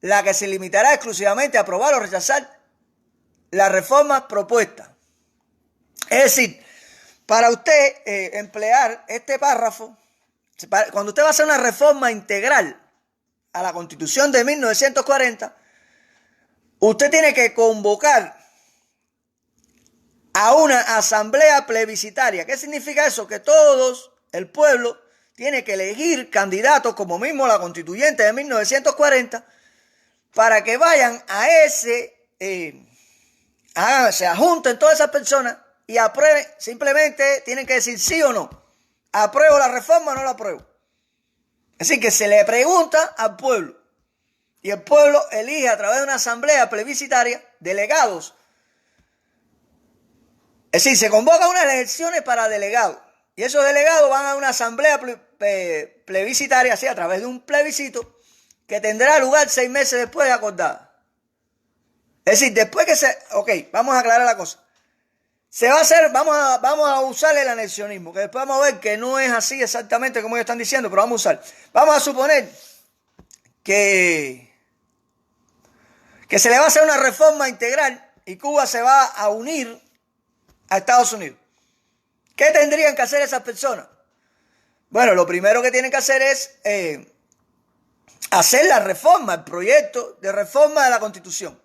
la que se limitará exclusivamente a aprobar o rechazar la reforma propuesta. Es decir, para usted emplear este párrafo, cuando usted va a hacer una reforma integral a la Constitución de 1940, usted tiene que convocar a una asamblea plebiscitaria. ¿Qué significa eso? Que todos, el pueblo, tiene que elegir candidatos, como mismo la constituyente de 1940, para que vayan a se ajunten todas esas personas y aprueben. Simplemente tienen que decir sí o no. ¿Apruebo la reforma o no la apruebo? Es decir, que se le pregunta al pueblo y el pueblo elige a través de una asamblea plebiscitaria delegados. Es decir, se convocan unas elecciones para delegados y esos delegados van a una asamblea plebiscitaria, así a través de un plebiscito que tendrá lugar 6 meses después de acordada. Es decir, después que se... Ok, vamos a aclarar la cosa. Se va a hacer, vamos a usar el anexionismo, que después vamos a ver que no es así exactamente como ellos están diciendo, pero vamos a usar. Vamos a suponer que se le va a hacer una reforma integral y Cuba se va a unir a Estados Unidos. ¿Qué tendrían que hacer esas personas? Bueno, lo primero que tienen que hacer es hacer la reforma, el proyecto de reforma de la Constitución.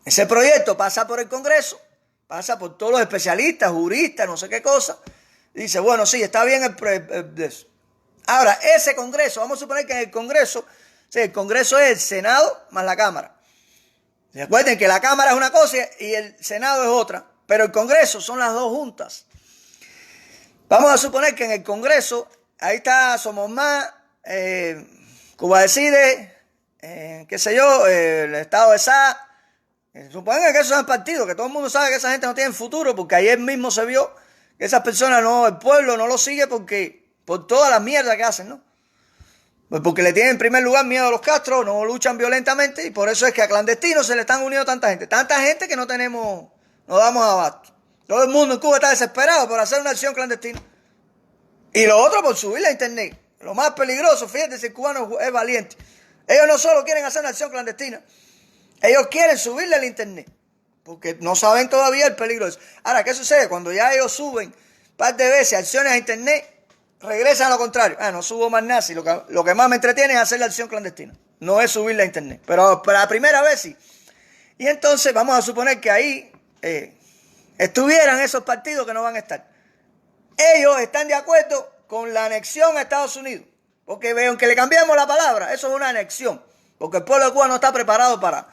Ese proyecto pasa por el Congreso, pasa por todos los especialistas, juristas, no sé qué cosa. Dice, bueno, sí, está bien eso. Ahora, ese Congreso, vamos a suponer que en el Congreso, sí, el Congreso es el Senado más la Cámara. Recuerden que la Cámara es una cosa y el Senado es otra, pero el Congreso son las dos juntas. Vamos a suponer que en el Congreso, ahí está Somos Más, Cuba Decide, qué sé yo, el Estado de SA. Supongan que esos son partidos, que todo el mundo sabe que esa gente no tiene futuro, porque ayer mismo se vio que esas personas no, el pueblo no lo sigue por toda la mierda que hacen, ¿no? Pues porque le tienen en primer lugar miedo a los Castro, no luchan violentamente y por eso es que a clandestinos se le están uniendo tanta gente que no damos abasto. Todo el mundo en Cuba está desesperado por hacer una acción clandestina. Y lo otro por subirla a internet. Lo más peligroso, fíjate si el cubano es valiente. Ellos no solo quieren hacer una acción clandestina, ellos quieren subirle al internet, porque no saben todavía el peligro de eso. Ahora, ¿qué sucede? Cuando ya ellos suben un par de veces acciones a internet, regresan a lo contrario. No subo más nada, si lo que más me entretiene es hacer la acción clandestina, no es subirle a internet. Pero para la primera vez sí. Y entonces vamos a suponer que ahí estuvieran esos partidos que no van a estar. Ellos están de acuerdo con la anexión a Estados Unidos, porque aunque le cambiemos la palabra, eso es una anexión, porque el pueblo de Cuba no está preparado para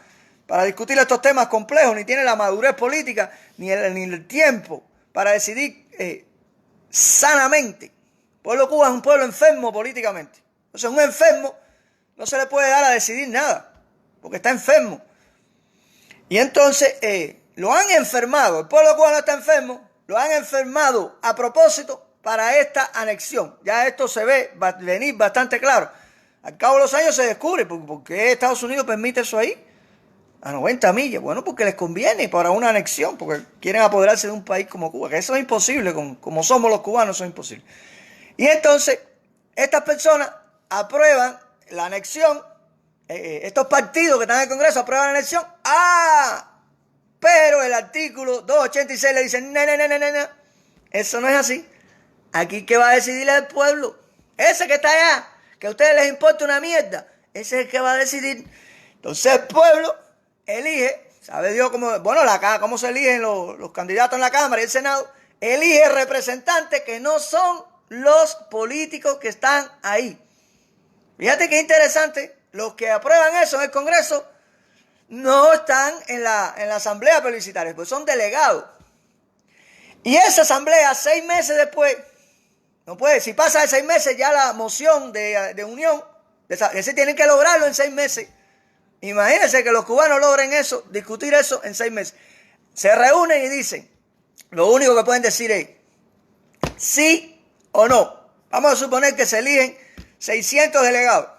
discutir estos temas complejos, ni tiene la madurez política, ni el tiempo para decidir sanamente. El pueblo de Cuba es un pueblo enfermo políticamente. Entonces, un enfermo no se le puede dar a decidir nada, porque está enfermo. Y entonces lo han enfermado. El pueblo de Cuba no está enfermo, lo han enfermado a propósito para esta anexión. Ya esto se ve venir bastante claro. Al cabo de los años se descubre por qué Estados Unidos permite eso ahí. A 90 millas, bueno, porque les conviene para una anexión, porque quieren apoderarse de un país como Cuba, que eso es imposible, como somos los cubanos, eso es imposible. Y entonces, estas personas aprueban la anexión, estos partidos que están en el Congreso aprueban la anexión, pero el artículo 286 le dice, no, eso no es así. Aquí, ¿qué va a decidir el pueblo? Ese que está allá, que a ustedes les importa una mierda, ese es el que va a decidir. Entonces el pueblo elige, sabe Dios cómo se eligen los candidatos en la Cámara y el Senado, elige representantes que no son los políticos que están ahí. Fíjate qué interesante, los que aprueban eso en el Congreso no están en la asamblea plebiscitaria, pues son delegados. Y esa asamblea 6 meses después, no puede, si pasa de 6 meses ya la moción de unión, ese tienen que lograrlo en 6 meses. Imagínense que los cubanos logren eso, discutir eso en 6 meses. Se reúnen y dicen, lo único que pueden decir es sí o no. Vamos a suponer que se eligen 600 delegados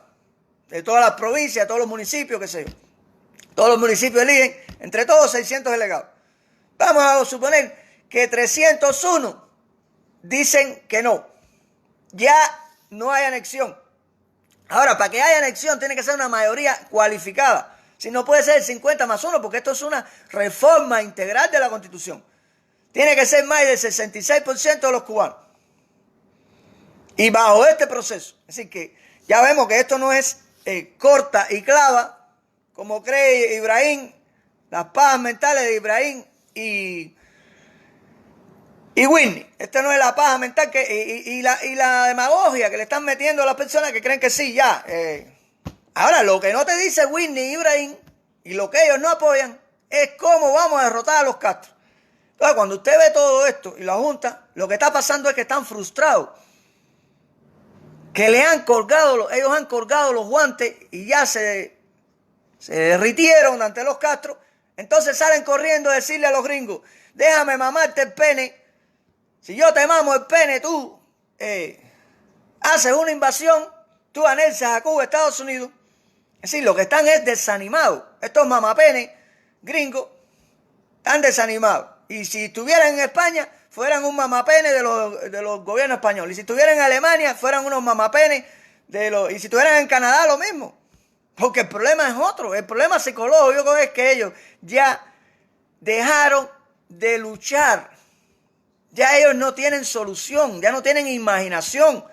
de todas las provincias, de todos los municipios, qué sé yo. Todos los municipios eligen, entre todos 600 delegados. Vamos a suponer que 301 dicen que no. Ya no hay anexión. Ahora, para que haya anexión tiene que ser una mayoría cualificada. Si no puede ser el 50 más 1, porque esto es una reforma integral de la Constitución. Tiene que ser más del 66% de los cubanos. Y bajo este proceso. Es decir, que ya vemos que esto no es corta y clava, como cree Ibrahim, las pajas mentales de Ibrahim y Whitney. Esta no es la paja mental y la demagogia que le están metiendo a las personas que creen que sí, ya. Ahora, lo que no te dice Whitney y Ibrahim y lo que ellos no apoyan es cómo vamos a derrotar a los Castro. Entonces, cuando usted ve todo esto y la Junta, lo que está pasando es que están frustrados. que ellos han colgado los guantes y ya se derritieron ante los Castro. Entonces salen corriendo a decirle a los gringos, déjame mamarte el pene. Si yo te mamo el pene, tú haces una invasión, tú anexas a Cuba, Estados Unidos. Es decir, lo que están es desanimados. Estos mamapenes gringos están desanimados. Y si estuvieran en España, fueran un mamapene de los gobiernos españoles. Y si estuvieran en Alemania, fueran unos mamapenes y si estuvieran en Canadá, lo mismo. Porque el problema es otro. El problema psicológico es que ellos ya dejaron de luchar. Ya ellos no tienen solución, ya no tienen imaginación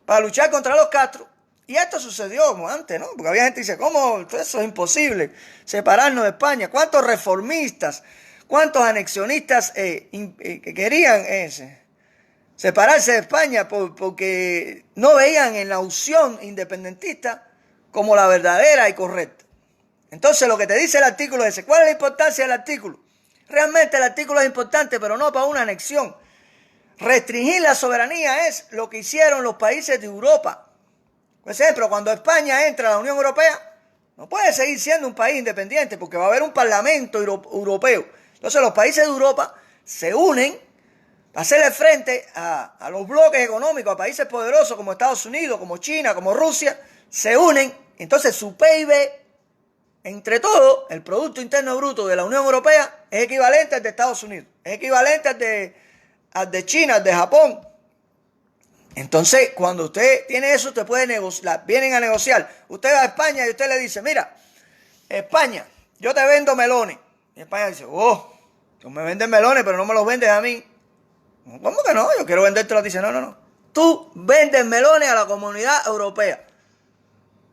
para luchar contra los Castro. Y esto sucedió como antes, ¿no? Porque había gente que dice, ¿cómo? Eso es imposible, separarnos de España. ¿Cuántos reformistas, cuántos anexionistas que querían separarse de España porque no veían en la opción independentista como la verdadera y correcta? Entonces lo que te dice el artículo es ese. ¿Cuál es la importancia del artículo? Realmente el artículo es importante, pero no para una anexión. Restringir la soberanía es lo que hicieron los países de Europa. Por ejemplo, cuando España entra a la Unión Europea, no puede seguir siendo un país independiente porque va a haber un parlamento europeo. Entonces los países de Europa se unen para hacerle frente a los bloques económicos, a países poderosos como Estados Unidos, como China, como Rusia, se unen. Entonces su PIB, entre todo, el Producto Interno Bruto de la Unión Europea es equivalente al de Estados Unidos, es equivalente al de China, al de Japón. Entonces, cuando usted tiene eso, usted puede negociar, vienen a negociar. Usted va a España y usted le dice, mira, España, yo te vendo melones. Y España dice, oh, tú me vendes melones, pero no me los vendes a mí. ¿Cómo que no? Yo quiero vendértelos. Dice, no. Tú vendes melones a la Comunidad Europea.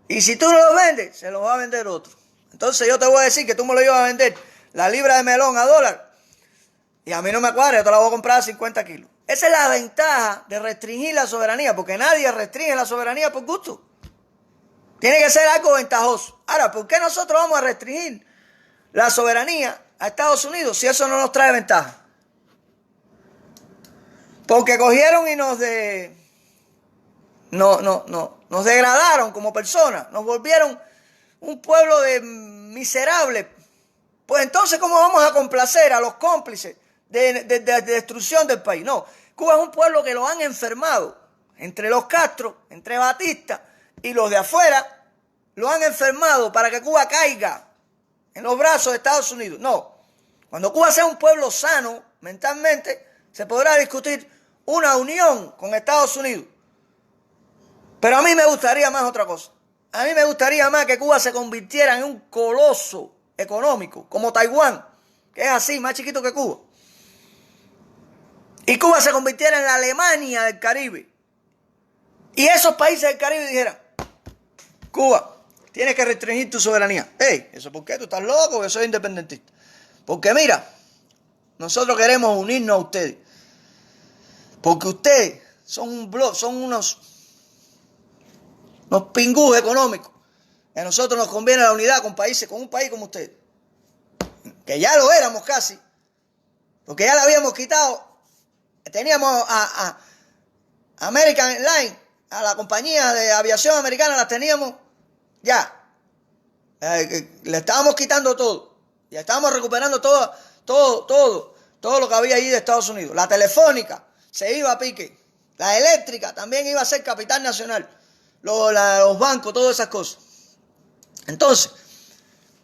Y si tú no los vendes, se los va a vender otro. Entonces yo te voy a decir que tú me lo ibas a vender la libra de melón a $1. Y a mí no me cuadra, yo te la voy a comprar a 50 kilos. Esa es la ventaja de restringir la soberanía, porque nadie restringe la soberanía por gusto. Tiene que ser algo ventajoso. Ahora, ¿por qué nosotros vamos a restringir la soberanía a Estados Unidos si eso no nos trae ventaja? Porque cogieron y nos degradaron como personas, nos volvieron un pueblo de miserables. Pues entonces, ¿cómo vamos a complacer a los cómplices de destrucción del país? No, Cuba es un pueblo que lo han enfermado. Entre los Castro, entre Batista y los de afuera, lo han enfermado para que Cuba caiga en los brazos de Estados Unidos. No, cuando Cuba sea un pueblo sano mentalmente, se podrá discutir una unión con Estados Unidos. Pero a mí me gustaría más otra cosa. A mí me gustaría más que Cuba se convirtiera en un coloso económico, como Taiwán, que es así, más chiquito que Cuba. Y Cuba se convirtiera en la Alemania del Caribe. Y esos países del Caribe dijeran, Cuba, tienes que restringir tu soberanía. Ey, ¿eso por qué? ¿Tú estás loco? Yo soy independentista. Porque mira, nosotros queremos unirnos a ustedes. Porque ustedes son unos pingúes económicos. A nosotros nos conviene la unidad con un país como ustedes. Que ya lo éramos casi. Porque ya le habíamos quitado. Teníamos a American Airlines, a la compañía de aviación americana, las teníamos ya. Le estábamos quitando todo. Ya estábamos recuperando todo lo que había ahí de Estados Unidos. La telefónica se iba a pique. La eléctrica también iba a ser capital nacional. Los bancos, todas esas cosas. Entonces,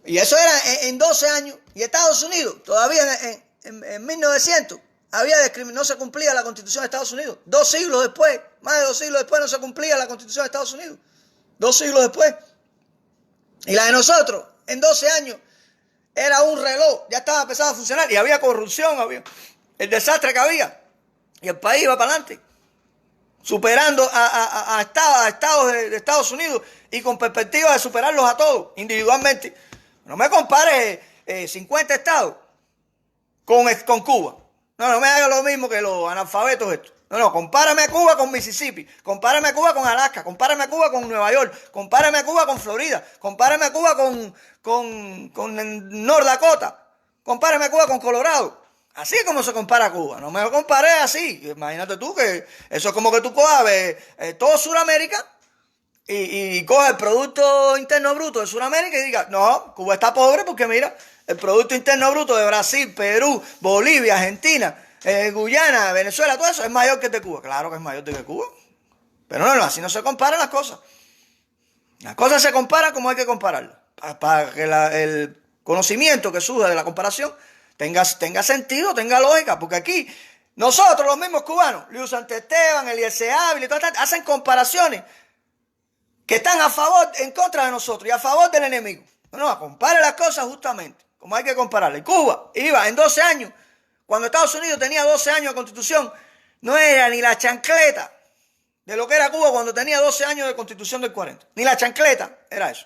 y eso era en 12 años. Y Estados Unidos, todavía en 1900, no se cumplía la Constitución de Estados Unidos. 2 siglos después, más de 2 siglos después, no se cumplía la Constitución de Estados Unidos. 2 siglos después. Y la de nosotros, en 12 años, era un reloj. Ya estaba empezando a funcionar. Y había corrupción, había el desastre que había. Y el país iba para adelante. Superando a estados de Estados Unidos y con perspectiva de superarlos a todos individualmente. No me compares 50 estados con Cuba. No me hagas lo mismo que los analfabetos estos. No, compárame a Cuba con Mississippi, compárame a Cuba con Alaska, compárame a Cuba con Nueva York, compárame a Cuba con Florida, compárame a Cuba con North Dakota, compárame a Cuba con Colorado. Así es como se compara Cuba. No me lo comparé así. Imagínate tú que eso es como que tú cojas todo Sudamérica y coges el Producto Interno Bruto de Sudamérica y digas, no, Cuba está pobre porque mira, el Producto Interno Bruto de Brasil, Perú, Bolivia, Argentina, Guyana, Venezuela, todo eso es mayor que el de Cuba. Claro que es mayor que Cuba. Pero no, así no se comparan las cosas. Las cosas se comparan como hay que compararlas. Para que el conocimiento que surja de la comparación tenga sentido, tenga lógica. Porque aquí, nosotros, los mismos cubanos, Luis Santesteban, Eliezer Ávila y todas estas, hacen comparaciones que están a favor, en contra de nosotros y a favor del enemigo. No, compare las cosas justamente, como hay que compararlas. Y Cuba iba en 12 años, cuando Estados Unidos tenía 12 años de constitución, no era ni la chancleta de lo que era Cuba cuando tenía 12 años de constitución del 40. Ni la chancleta era eso.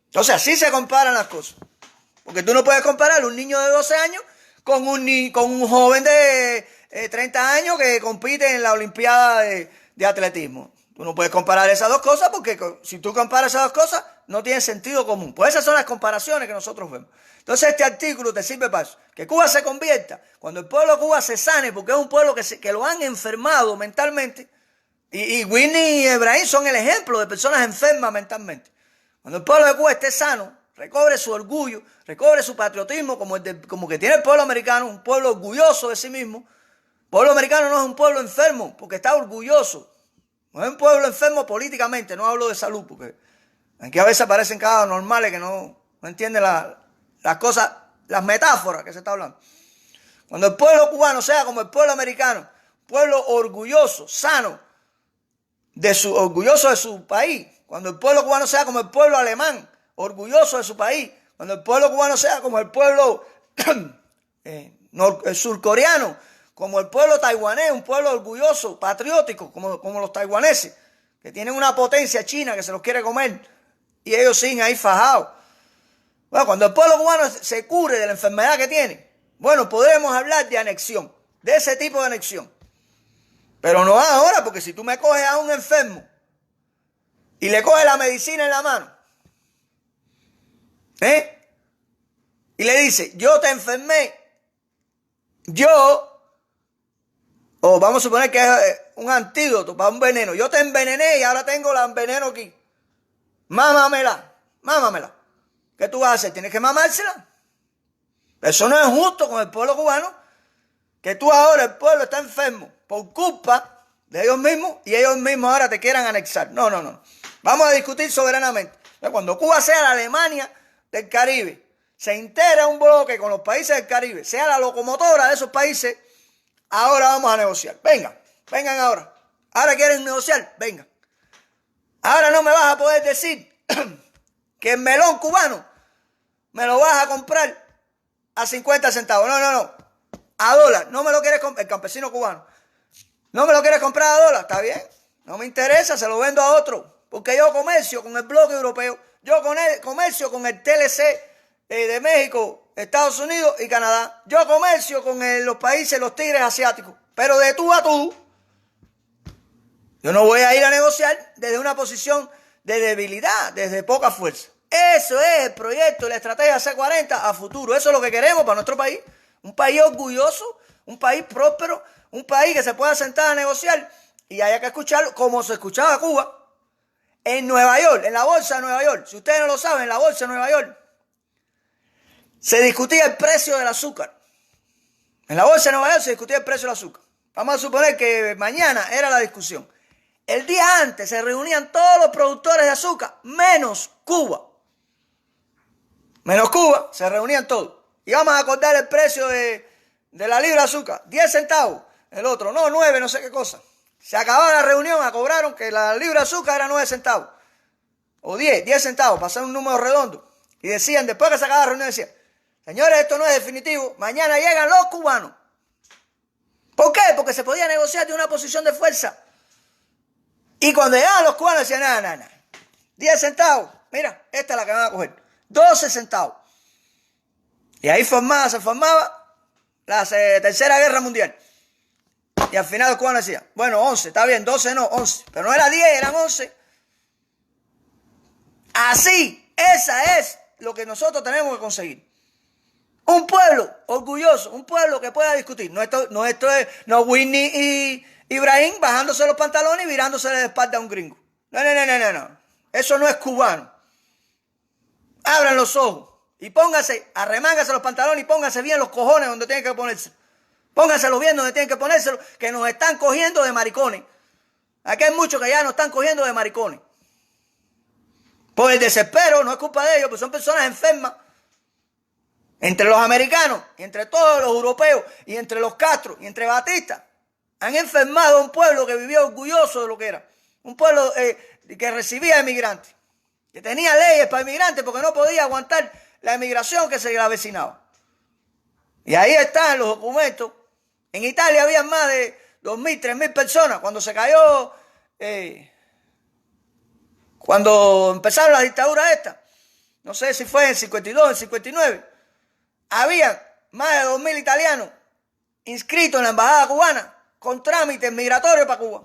Entonces así se comparan las cosas. Porque tú no puedes comparar un niño de 12 años con un joven de 30 años que compite en la Olimpiada de atletismo. Tú no puedes comparar esas dos cosas porque si tú comparas esas dos cosas no tiene sentido común. Pues esas son las comparaciones que nosotros vemos. Entonces este artículo te sirve para eso. Que Cuba se convierta, cuando el pueblo de Cuba se sane, porque es un pueblo que lo han enfermado mentalmente. Y Whitney y Ebrahim son el ejemplo de personas enfermas mentalmente. Cuando el pueblo de Cuba esté sano, recobre su orgullo, recobre su patriotismo como que tiene el pueblo americano, un pueblo orgulloso de sí mismo. El pueblo americano no es un pueblo enfermo porque está orgulloso. No es un pueblo enfermo políticamente, no hablo de salud, porque aquí a veces aparecen casos normales que no entienden las cosas, las metáforas que se está hablando. Cuando el pueblo cubano sea como el pueblo americano, pueblo orgulloso, sano, orgulloso de su país, cuando el pueblo cubano sea como el pueblo alemán, orgulloso de su país, cuando el pueblo cubano sea como el pueblo surcoreano, como el pueblo taiwanés, un pueblo orgulloso, patriótico, como los taiwaneses, que tienen una potencia china que se los quiere comer y ellos siguen ahí fajados. Bueno, cuando el pueblo cubano se cure de la enfermedad que tiene, bueno, podremos hablar de anexión, de ese tipo de anexión. Pero no ahora, porque si tú me coges a un enfermo y le coges la medicina en la mano, y le dices, yo te enfermé, o vamos a suponer que es un antídoto para un veneno, yo te envenené y ahora tengo el veneno aquí, mámamela. ¿Qué tú vas a hacer? ¿Tienes que mamársela? Eso no es justo con el pueblo cubano, que tú ahora, el pueblo está enfermo por culpa de ellos mismos y ellos mismos ahora te quieran anexar. No. Vamos a discutir soberanamente. Cuando Cuba sea la Alemania del Caribe, se integra un bloque con los países del Caribe, sea la locomotora de esos países, ahora vamos a negociar. Vengan ahora. Ahora quieren negociar, vengan. Ahora no me vas a poder decir que el melón cubano me lo vas a comprar a 50 centavos. No. A dólar. No me lo quieres comprar. El campesino cubano. No me lo quieres comprar a dólar. Está bien. No me interesa. Se lo vendo a otro. Porque yo comercio con el bloque europeo. Yo comercio con el TLC de México, Estados Unidos y Canadá. Yo comercio con los países, los tigres asiáticos. Pero de tú a tú. Yo no voy a ir a negociar desde una posición de debilidad, desde poca fuerza. Eso es el proyecto, la estrategia C40 a futuro. Eso es lo que queremos para nuestro país. Un país orgulloso, un país próspero, un país que se pueda sentar a negociar y haya que escucharlo como se escuchaba a Cuba en Nueva York, en la bolsa de Nueva York. Si ustedes no lo saben, en la bolsa de Nueva York se discutía el precio del azúcar. En la bolsa de Nueva York se discutía el precio del azúcar. Vamos a suponer que mañana era la discusión. El día antes se reunían todos los productores de azúcar, menos Cuba. Menos Cuba, se reunían todos. Y vamos a acordar el precio de la libra de azúcar, 10 centavos. El otro, no, 9, no sé qué cosa. Se acabó la reunión, cobraron que la libra de azúcar era 9 centavos. O 10 centavos, pasaron un número redondo. Y decían, después que se acababa la reunión, decían, señores, esto no es definitivo, mañana llegan los cubanos. ¿Por qué? Porque se podía negociar de una posición de fuerza. Y cuando llegaban los cubanos decían, nada. 10 centavos, mira, esta es la que van a coger. 12 centavos. Y ahí se formaba la Tercera Guerra Mundial. Y al final los cubanos decían, bueno, 11, está bien, 12 no, 11. Pero no era 10, eran 11. Así, esa es lo que nosotros tenemos que conseguir. Un pueblo orgulloso, un pueblo que pueda discutir. No Whitney y Ibrahim bajándose los pantalones y virándose de espalda a un gringo. No. Eso no es cubano. Abran los ojos y arremángase los pantalones y pónganse bien los cojones donde tienen que ponerse. Pónganselos bien donde tienen que ponérselo, que nos están cogiendo de maricones. Aquí hay muchos que ya nos están cogiendo de maricones. Por el desespero, no es culpa de ellos, pues son personas enfermas. Entre los americanos, y entre todos los europeos, y entre los Castro, y entre Batista, han enfermado a un pueblo que vivía orgulloso de lo que era. Un pueblo que recibía emigrantes, que tenía leyes para inmigrantes porque no podía aguantar la emigración que se le avecinaba. Y ahí están los documentos. En Italia había más de 2.000, 3.000 personas cuando se cayó, cuando empezaron las dictaduras estas. No sé si fue en 52, en 59. Había más de 2.000 italianos inscritos en la embajada cubana con trámites migratorios para Cuba.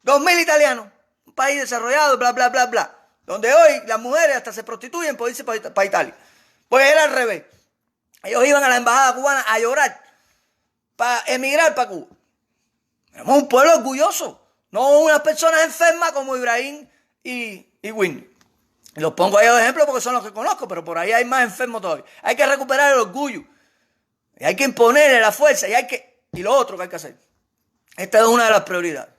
2.000 italianos, un país desarrollado, bla, bla, bla, bla. Donde hoy las mujeres hasta se prostituyen por irse para Italia. Pues era al revés. Ellos iban a la embajada cubana a llorar para emigrar para Cuba. Éramos un pueblo orgulloso, no unas personas enfermas como Ibrahim y Whitney. Y los pongo ahí de ejemplo porque son los que conozco, pero por ahí hay más enfermos todavía. Hay que recuperar el orgullo. Y hay que imponerle la fuerza. Y lo otro que hay que hacer. Esta es una de las prioridades.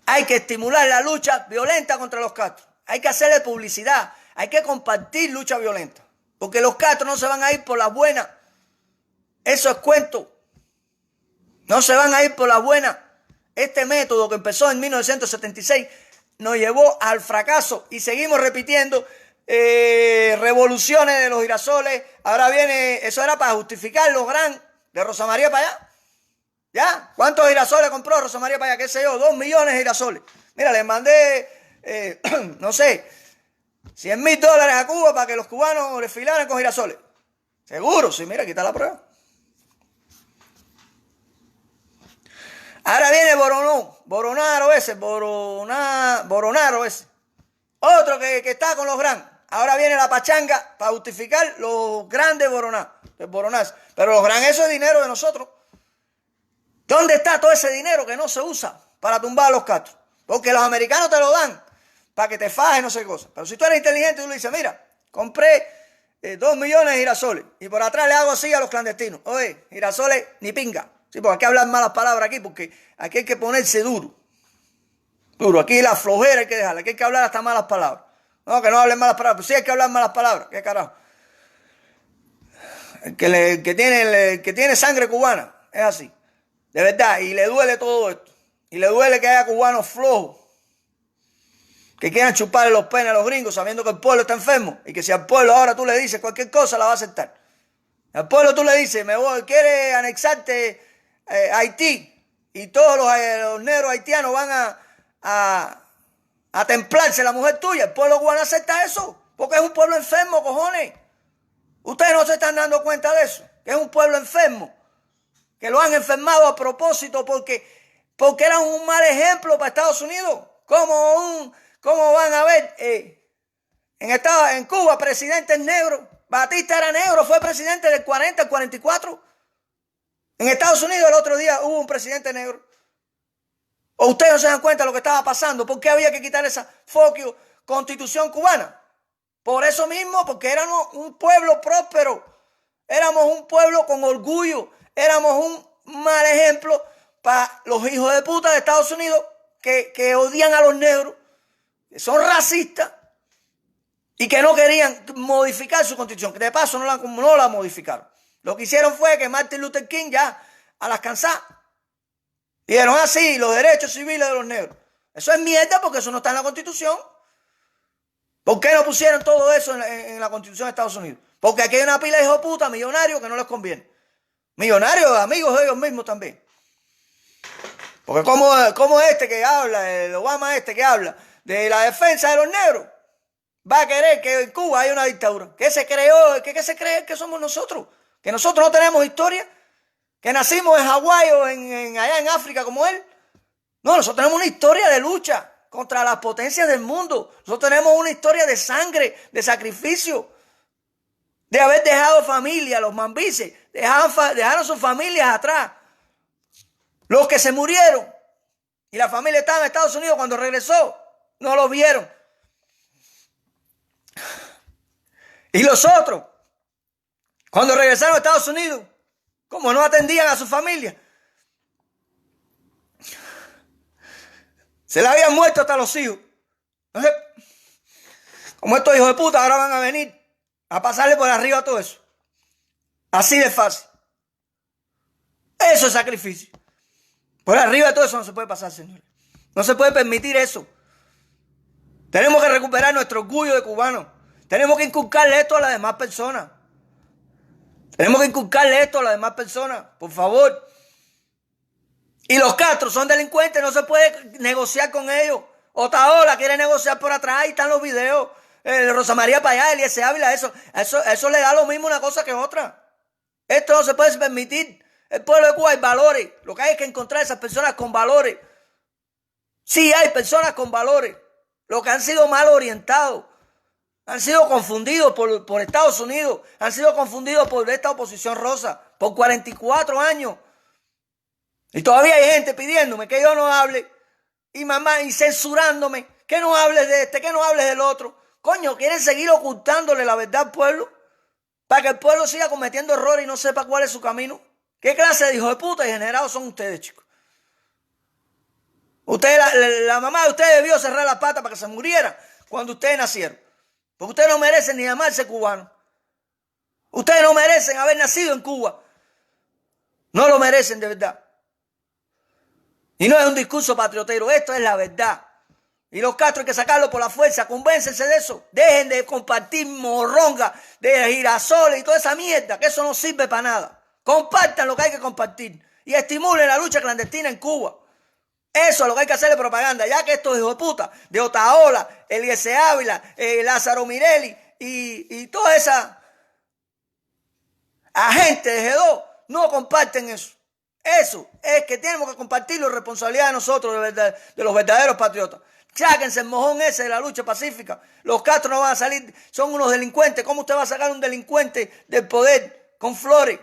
Hay que estimular la lucha violenta contra los Castro. Hay que hacerle publicidad. Hay que compartir lucha violenta. Porque los Castro no se van a ir por las buenas. Eso es cuento. No se van a ir por las buenas. Este método que empezó en 1976 nos llevó al fracaso y seguimos repitiendo revoluciones de los girasoles. Ahora viene, eso era para justificar los gran de Rosa María para allá. ¿Ya? ¿Cuántos girasoles compró Rosa María para allá? ¿Qué sé yo? 2 millones de girasoles. Mira, les mandé, no sé, $100,000 a Cuba para que los cubanos desfilaran con girasoles. Seguro, sí, mira, aquí está la prueba. Ahora viene Boronaro ese. Otro que está con los grandes. Ahora viene la pachanga para justificar los grandes Boronás. Pero los grandes, eso es dinero de nosotros. ¿Dónde está todo ese dinero que no se usa para tumbar a los Castro? Porque los americanos te lo dan para que te fajes, no sé qué cosa. Pero si tú eres inteligente, tú le dices, mira, compré 2 millones de girasoles y por atrás le hago así a los clandestinos. Oye, girasoles ni pinga. Sí, porque hay que hablar malas palabras aquí, porque aquí hay que ponerse duro. Duro, aquí la flojera hay que dejarla, aquí hay que hablar hasta malas palabras. No, que no hablen malas palabras, pero sí hay que hablar malas palabras. ¿Qué carajo? El que tiene sangre cubana es así. De verdad, y le duele todo esto. Y le duele que haya cubanos flojos que quieran chuparle los penes a los gringos sabiendo que el pueblo está enfermo y que si al pueblo ahora tú le dices cualquier cosa la va a aceptar. Al pueblo tú le dices, quiere anexarte Haití y todos los negros haitianos van a templarse la mujer tuya. El pueblo cubano acepta eso porque es un pueblo enfermo, cojones. Ustedes no se están dando cuenta de eso, que es un pueblo enfermo, que lo han enfermado a propósito porque eran un mal ejemplo para Estados Unidos. ¿Cómo van a ver en Cuba presidentes negros? Batista era negro, fue presidente del 40 al 44. En Estados Unidos el otro día hubo un presidente negro. ¿O ustedes no se dan cuenta de lo que estaba pasando? ¿Por qué había que quitar esa constitución cubana? Por eso mismo, porque éramos un pueblo próspero. Éramos un pueblo con orgullo. Éramos un mal ejemplo para los hijos de puta de Estados Unidos que odian a los negros, que son racistas y que no querían modificar su constitución. Que de paso no la modificaron. Lo que hicieron fue que Martin Luther King ya a las cansadas dijeron así, los derechos civiles de los negros. Eso es mierda porque eso no está en la constitución. ¿Por qué no pusieron todo eso en la constitución de Estados Unidos? Porque aquí hay una pila de hijos de puta millonarios que no les conviene. Millonarios, amigos de ellos mismos también. Porque como este que habla, el Obama este que habla de la defensa de los negros, va a querer que en Cuba haya una dictadura. ¿Qué se cree que somos nosotros? ¿Que nosotros no tenemos historia? ¿Que nacimos en Hawái o allá en África como él? No, nosotros tenemos una historia de lucha contra las potencias del mundo. Nosotros tenemos una historia de sangre, de sacrificio, de haber dejado familia, los mambises, dejaron sus familias atrás. Los que se murieron y la familia estaba en Estados Unidos cuando regresó, no lo vieron. Y los otros, cuando regresaron a Estados Unidos, como no atendían a su familia, se le habían muerto hasta los hijos. Entonces, como estos hijos de puta ahora van a venir a pasarle por arriba a todo eso. Así de fácil. Eso es sacrificio. Por arriba de todo eso no se puede pasar, señores. No se puede permitir eso. Tenemos que recuperar nuestro orgullo de cubanos. Tenemos que inculcarle esto a las demás personas. Tenemos que inculcarle esto a las demás personas, por favor. Y los Castro son delincuentes, no se puede negociar con ellos. Otaola quiere negociar por atrás, ahí están los videos. Rosa María Payá, Eliezer Ávila, eso le da lo mismo una cosa que otra. Esto no se puede permitir. El pueblo de Cuba hay valores. Lo que hay es que encontrar a esas personas con valores. Sí hay personas con valores. Los que han sido mal orientados. Han sido confundidos por Estados Unidos. Han sido confundidos por esta oposición rosa. Por 44 años. Y todavía hay gente pidiéndome que yo no hable. Y mamá, y censurándome. Que no hables de este, que no hables del otro. Coño, ¿quieren seguir ocultándole la verdad al pueblo? Para que el pueblo siga cometiendo errores y no sepa cuál es su camino. ¿Qué clase de hijos de puta y generados son ustedes, chicos? La mamá de ustedes debió cerrar la pata para que se muriera cuando ustedes nacieron. Porque ustedes no merecen ni llamarse cubanos. Ustedes no merecen haber nacido en Cuba. No lo merecen de verdad. Y no es un discurso patriotero, esto es la verdad. Y los Castro hay que sacarlo por la fuerza, convéncense de eso. Dejen de compartir morronga, de girasoles y toda esa mierda, que eso no sirve para nada. Compartan lo que hay que compartir y estimulen la lucha clandestina en Cuba. Eso es lo que hay que hacerle propaganda, ya que estos hijos de puta, de Otaola, Eliezer Ávila, Lázaro Mirelli y toda esa agente de G2 no comparten eso. Eso es que tenemos que compartirlo, responsabilidad de nosotros, de los verdaderos patriotas. Sáquense el mojón ese de la lucha pacífica. Los Castro no van a salir, son unos delincuentes. ¿Cómo usted va a sacar un delincuente del poder con flores?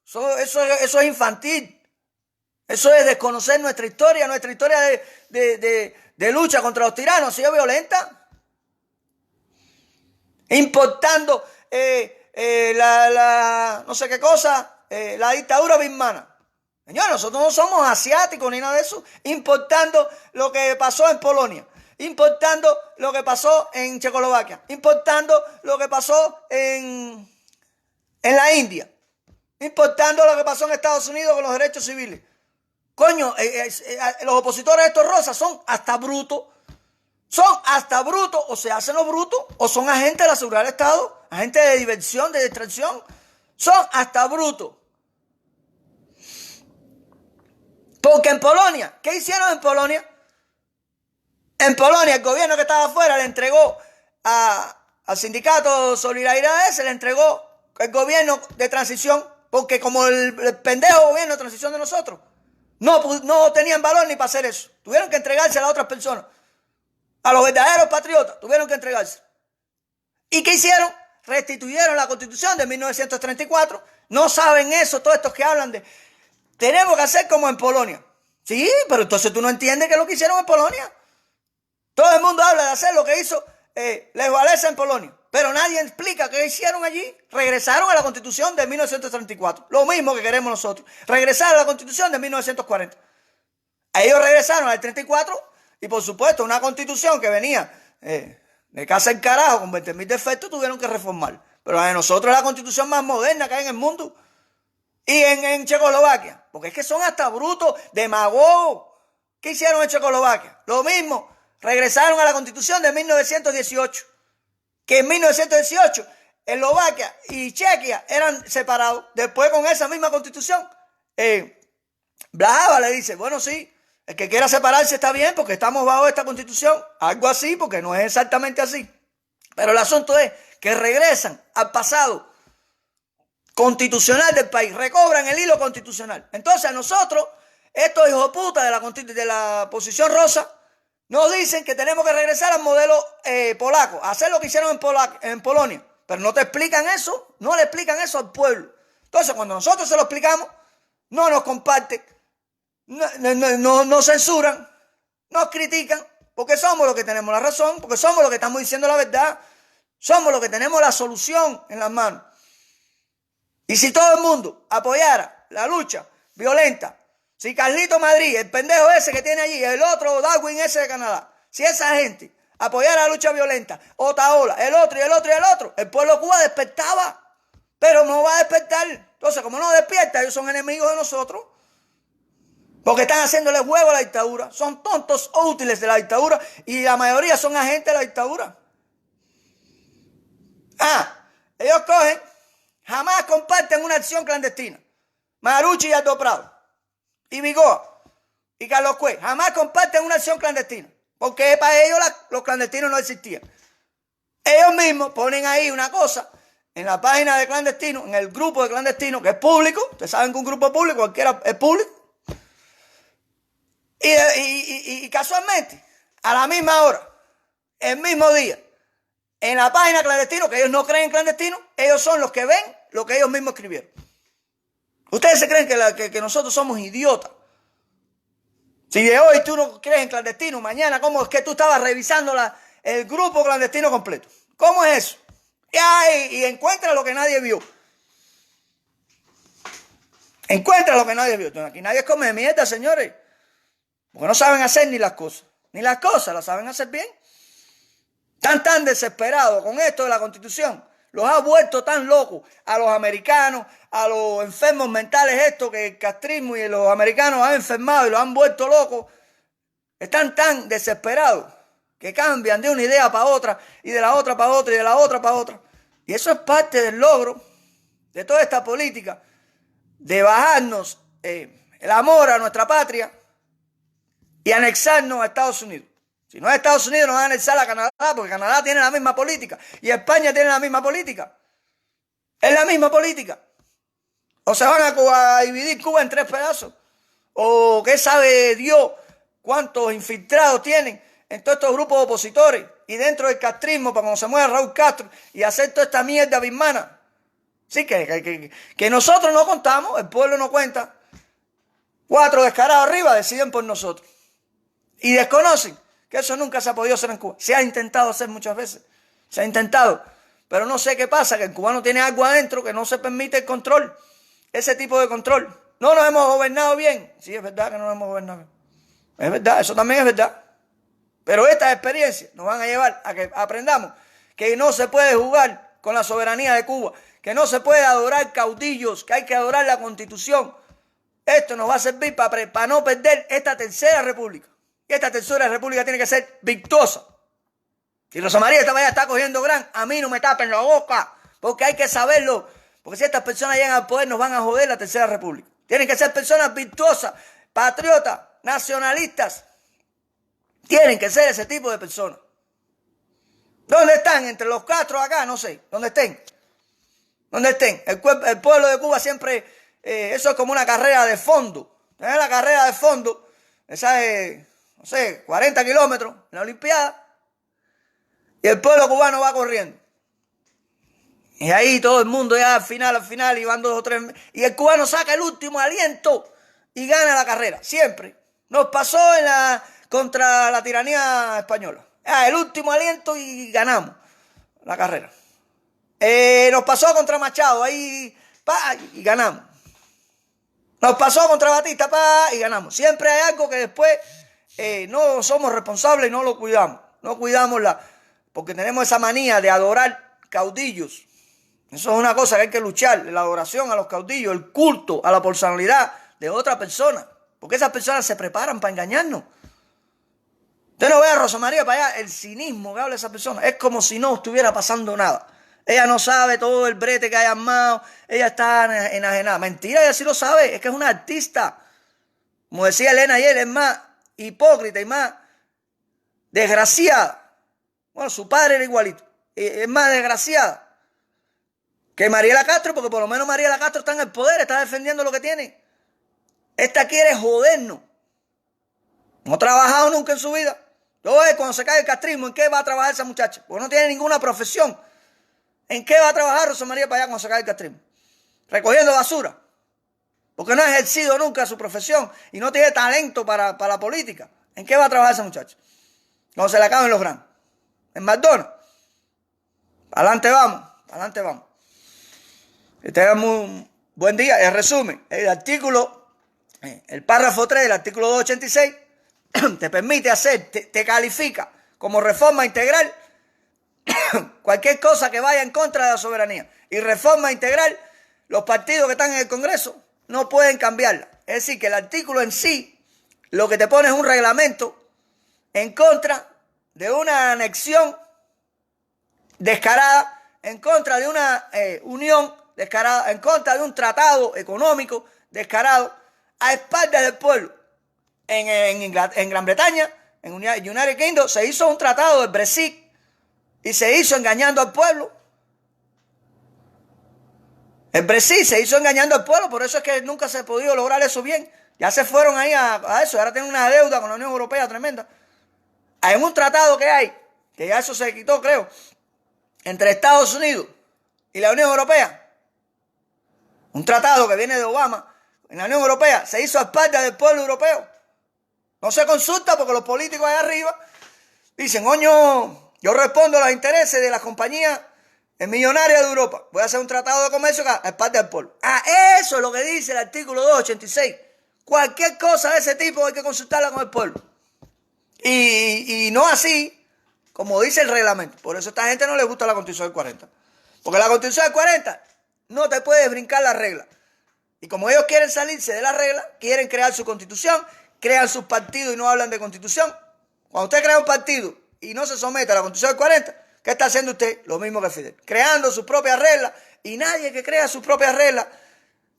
Eso es infantil. Eso es desconocer nuestra historia de lucha contra los tiranos. ¿Ha sido violenta? Importando no sé qué cosa, la dictadura birmana. Señor, nosotros no somos asiáticos ni nada de eso. Importando lo que pasó en Polonia. Importando lo que pasó en Checoslovaquia. Importando lo que pasó en la India. Importando lo que pasó en Estados Unidos con los derechos civiles. Coño, los opositores de estos rosas son hasta brutos. Son hasta brutos. O se hacen los brutos o son agentes de la seguridad del Estado. Agentes de diversión, de distracción. Son hasta brutos. Porque en Polonia, ¿qué hicieron en Polonia? En Polonia el gobierno que estaba afuera le entregó al sindicato Solidaridad, se le entregó el gobierno de transición, porque como el pendejo gobierno de transición de nosotros, no tenían valor ni para hacer eso. Tuvieron que entregarse a las otras personas. A los verdaderos patriotas tuvieron que entregarse. ¿Y qué hicieron? Restituyeron la Constitución de 1934. No saben eso, todos estos que hablan de... Tenemos que hacer como en Polonia. Sí, pero entonces tú no entiendes qué es lo que hicieron en Polonia. Todo el mundo habla de hacer lo que hizo Lech Walesa en Polonia. Pero nadie explica qué hicieron allí. Regresaron a la Constitución de 1934. Lo mismo que queremos nosotros. Regresar a la Constitución de 1940. Ellos regresaron al 34 y por supuesto una Constitución que venía de casa en carajo con 20.000 defectos tuvieron que reformar. Pero la de nosotros es la Constitución más moderna que hay en el mundo. Y en Checoslovaquia, porque es que son hasta brutos, demagogos. ¿Qué hicieron en Checoslovaquia? Lo mismo, regresaron a la Constitución de 1918, que en 1918 Eslovaquia y Chequia eran separados. Después con esa misma Constitución, Blahava le dice, bueno sí, el que quiera separarse está bien porque estamos bajo esta Constitución, algo así, porque no es exactamente así. Pero el asunto es que regresan al pasado constitucional del país, recobran el hilo constitucional. Entonces a nosotros, estos hijos de puta de la posición rosa, nos dicen que tenemos que regresar al modelo polaco, a hacer lo que hicieron en Polonia. Pero no te explican eso, no le explican eso al pueblo. Entonces, cuando nosotros se lo explicamos, no nos comparten, no censuran, nos critican, porque somos los que tenemos la razón, porque somos los que estamos diciendo la verdad, somos los que tenemos la solución en las manos. Y si todo el mundo apoyara la lucha violenta, si Carlito Madrid, el pendejo ese que tiene allí, el otro Darwin ese de Canadá, si esa gente apoyara la lucha violenta, Otaola, el otro y el otro y el otro, el pueblo de Cuba despertaba, pero no va a despertar. Entonces, como no despierta, ellos son enemigos de nosotros, porque están haciéndole juego a la dictadura, son tontos útiles de la dictadura y la mayoría son agentes de la dictadura. Ellos cogen, jamás comparten una acción clandestina. Marucci y Aldo Prado, y Vigoa, y Carlos Cue, jamás comparten una acción clandestina, porque para ellos los clandestinos no existían. Ellos mismos ponen ahí una cosa en la página de clandestinos, en el grupo de clandestinos, que es público. Ustedes saben que un grupo público, cualquiera es público. Y casualmente, a la misma hora, el mismo día, en la página clandestino, que ellos no creen en clandestino, ellos son los que ven lo que ellos mismos escribieron. Ustedes se creen que nosotros somos idiotas. Si de hoy tú no crees en clandestino, mañana, ¿cómo es que tú estabas revisando el grupo clandestino completo? ¿Cómo es eso? Y encuentra lo que nadie vio. Encuentra lo que nadie vio. Aquí nadie come mierda, señores. Porque no saben hacer ni las cosas. Ni las cosas las saben hacer bien. Están tan desesperados con esto de la Constitución. Los ha vuelto tan locos a los americanos, a los enfermos mentales estos, que el castrismo y los americanos han enfermado y los han vuelto locos. Están tan desesperados que cambian de una idea para otra, y de la otra para otra, y de la otra para otra. Y eso es parte del logro de toda esta política de bajarnos el amor a nuestra patria y anexarnos a Estados Unidos. Si no es Estados Unidos, nos van a anexar a Canadá, porque Canadá tiene la misma política y España tiene la misma política. Es la misma política. O se van a dividir Cuba en 3 pedazos. O qué sabe Dios cuántos infiltrados tienen en todos estos grupos opositores y dentro del castrismo para cuando se muera Raúl Castro y hacer toda esta mierda birmana. Sí, que nosotros no contamos, el pueblo no cuenta. 4 descarados arriba deciden por nosotros. Y desconocen que eso nunca se ha podido hacer en Cuba. Se ha intentado hacer muchas veces. Se ha intentado. Pero no sé qué pasa, que el cubano tiene algo adentro que no se permite el control. Ese tipo de control. No nos hemos gobernado bien. Sí, es verdad que no nos hemos gobernado bien. Es verdad, eso también es verdad. Pero estas experiencias nos van a llevar a que aprendamos que no se puede jugar con la soberanía de Cuba, que no se puede adorar caudillos, que hay que adorar la Constitución. Esto nos va a servir para no perder esta tercera república. Y esta tercera república tiene que ser victoriosa. Si Rosa María esta vaya está cogiendo gran, a mí no me tapen la boca, porque hay que saberlo. Porque si estas personas llegan al poder, nos van a joder la tercera república. Tienen que ser personas virtuosas, patriotas, nacionalistas. Tienen que ser ese tipo de personas. ¿Dónde están? Entre los Castro acá, no sé. ¿Dónde estén? ¿Dónde estén? El pueblo de Cuba siempre, eso es como una carrera de fondo. ¿Eh? La carrera de fondo, esa de, no sé, 40 kilómetros en la Olimpiada. Y el pueblo cubano va corriendo. Y ahí todo el mundo ya al final, y van 2 o 3. Y el cubano saca el último aliento y gana la carrera, siempre. Nos pasó contra la tiranía española. El último aliento y ganamos la carrera. Nos pasó contra Machado, ahí, y ganamos. Nos pasó contra Batista, y ganamos. Siempre hay algo que después no somos responsables y no lo cuidamos. No cuidamos porque tenemos esa manía de adorar caudillos. Eso es una cosa que hay que luchar, la adoración a los caudillos, el culto a la personalidad de otra persona. Porque esas personas se preparan para engañarnos. Usted no ve a Rosa María para allá, el cinismo que habla esa persona. Es como si no estuviera pasando nada. Ella no sabe todo el brete que hay armado. Ella está enajenada. Mentira, ella sí lo sabe. Es que es una artista. Como decía Elena ayer, es más hipócrita y más desgraciada. Bueno, su padre era igualito. Es más desgraciada que Mariela Castro, porque por lo menos Mariela Castro está en el poder, está defendiendo lo que tiene. Esta quiere jodernos. No ha trabajado nunca en su vida. Yo cuando se cae el castrismo, ¿en qué va a trabajar esa muchacha? Porque no tiene ninguna profesión. ¿En qué va a trabajar Rosa María para allá cuando se acabe el castrismo? Recogiendo basura. Porque no ha ejercido nunca su profesión y no tiene talento para la política. ¿En qué va a trabajar esa muchacha? Cuando se le acaben los granos. En McDonald's. Adelante vamos, adelante vamos. Que tengan muy buen día. En resumen, el artículo, el párrafo 3 del artículo 286 te permite hacer, te califica como reforma integral cualquier cosa que vaya en contra de la soberanía. Y reforma integral, los partidos que están en el Congreso no pueden cambiarla. Es decir, que el artículo en sí, lo que te pone es un reglamento en contra de una anexión descarada, en contra de una unión descarada, en contra de un tratado económico descarado, a espaldas del pueblo. En Gran Bretaña, en United Kingdom, se hizo un tratado del Brexit y se hizo engañando al pueblo. El Brexit se hizo engañando al pueblo, por eso es que nunca se ha podido lograr eso bien. Ya se fueron ahí a eso, ahora tienen una deuda con la Unión Europea tremenda. Hay un tratado que hay, que ya eso se quitó, creo, entre Estados Unidos y la Unión Europea. Un tratado que viene de Obama en la Unión Europea, se hizo a espaldas del pueblo europeo. No se consulta porque los políticos allá arriba dicen, coño, yo respondo a los intereses de las compañías millonarias de Europa. Voy a hacer un tratado de comercio a espaldas del pueblo. Eso es lo que dice el artículo 286. Cualquier cosa de ese tipo hay que consultarla con el pueblo. Y no así, como dice el reglamento. Por eso a esta gente no le gusta la Constitución del 40. Porque la Constitución del 40 no te puede brincar la regla. Y como ellos quieren salirse de la regla, quieren crear su Constitución, crean sus partidos y no hablan de Constitución. Cuando usted crea un partido y no se somete a la Constitución del 40, ¿qué está haciendo usted? Lo mismo que Fidel. Creando sus propias reglas. Y nadie que crea sus propias reglas,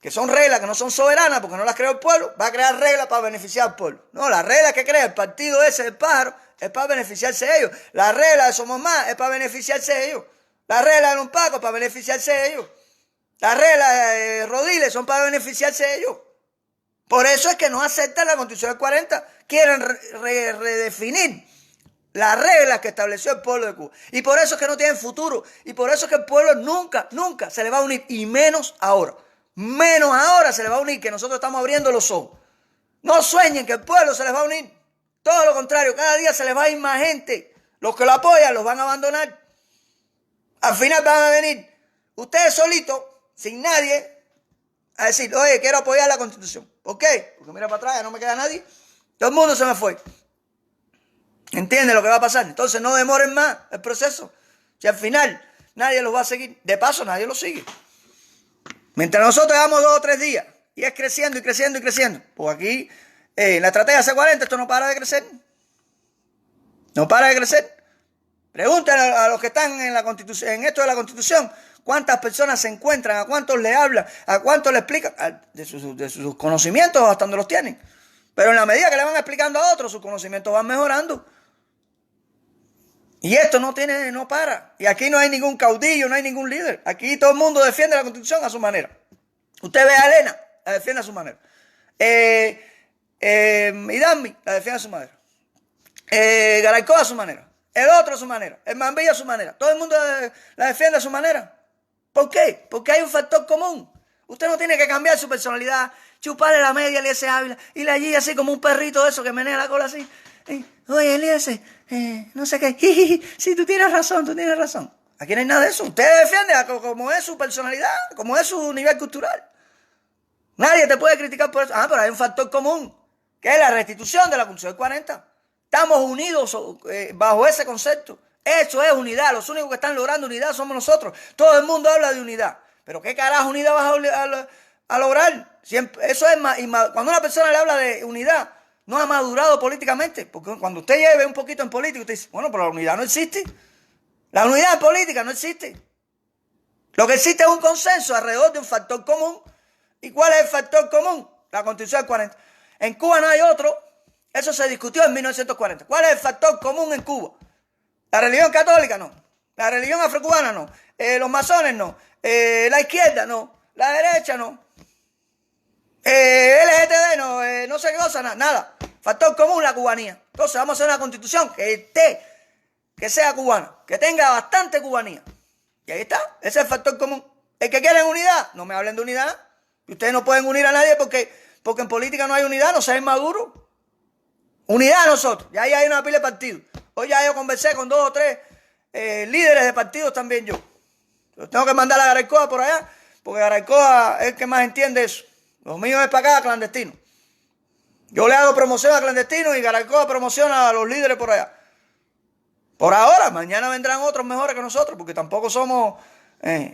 que son reglas que no son soberanas porque no las creó el pueblo, va a crear reglas para beneficiar al pueblo. No, las reglas que crea el partido ese del pájaro es para beneficiarse de ellos. La regla de Somos Más es para beneficiarse de ellos. La regla de un Paco es para beneficiarse de ellos. Las reglas de Rodiles son para beneficiarse de ellos. Por eso es que no aceptan la Constitución del 40. Quieren redefinir las reglas que estableció el pueblo de Cuba. Y por eso es que no tienen futuro. Y por eso es que el pueblo nunca, nunca se le va a unir. Y menos ahora. Menos ahora se le va a unir, que nosotros estamos abriendo los ojos. No sueñen que el pueblo se les va a unir. Todo lo contrario, cada día se les va a ir más gente. Los que lo apoyan los van a abandonar. Al final van a venir ustedes solitos, sin nadie, a decir, oye, quiero apoyar la Constitución. ¿Por qué? Porque mira para atrás, ya no me queda nadie. Todo el mundo se me fue. ¿Entienden lo que va a pasar? Entonces no demoren más el proceso. Si al final nadie los va a seguir, de paso nadie los sigue. Mientras nosotros llevamos 2 o 3 días y es creciendo y creciendo y creciendo, pues aquí en la estrategia C40 esto no para de crecer. No para de crecer. Pregúntenle a los que están en la Constitución, en esto de la Constitución, cuántas personas se encuentran, a cuántos le hablan, a cuántos le explican, de sus conocimientos hasta donde los tienen. Pero en la medida que le van explicando a otros, sus conocimientos van mejorando. Y esto no para. Y aquí no hay ningún caudillo, no hay ningún líder. Aquí todo el mundo defiende la Constitución a su manera. Usted ve a Elena, la defiende a su manera. Idami, la defiende a su manera. Garaycoa a su manera. El otro a su manera. El Mambilla a su manera. Todo el mundo la defiende a su manera. ¿Por qué? Porque hay un factor común. Usted no tiene que cambiar su personalidad, chuparle la media a Eliezer Ávila y la allí así como un perrito de eso que menea la cola así. Oye, Eliezer, no sé qué. Sí, tú tienes razón, tú tienes razón. Aquí no hay nada de eso. Usted defiende como es su personalidad, como es su nivel cultural. Nadie te puede criticar por eso. Pero hay un factor común, que es la restitución de la Constitución del 40. Estamos unidos bajo ese concepto. Eso es unidad. Los únicos que están logrando unidad somos nosotros. Todo el mundo habla de unidad. Pero ¿qué carajo unidad vas a lograr? Siempre, eso es cuando una persona le habla de unidad, no ha madurado políticamente. Porque cuando usted lleve un poquito en política, usted dice, bueno, pero la unidad no existe. La unidad en política no existe. Lo que existe es un consenso alrededor de un factor común. ¿Y cuál es el factor común? La Constitución del 40. En Cuba no hay otro. Eso se discutió en 1940. ¿Cuál es el factor común en Cuba? La religión católica no. La religión afrocubana no. Los masones no. La izquierda no. La derecha no. LGTB no. No sé qué cosa, nada. Factor común, la cubanía. Entonces vamos a hacer una constitución que sea cubana. Que tenga bastante cubanía. Y ahí está, ese es el factor común. El que quiere unidad, no me hablen de unidad. Y ustedes no pueden unir a nadie porque en política no hay unidad, no sean maduros. Unidad a nosotros. Ya ahí hay una pila de partidos. Hoy ya yo conversé con 2 o 3 líderes de partidos también yo. Tengo que mandar a Garaycoa por allá, porque Garaycoa es el que más entiende eso. Los míos es para acá, clandestino. Yo le hago promoción a clandestinos y Garaycoa promociona a los líderes por allá. Por ahora, mañana vendrán otros mejores que nosotros, porque tampoco somos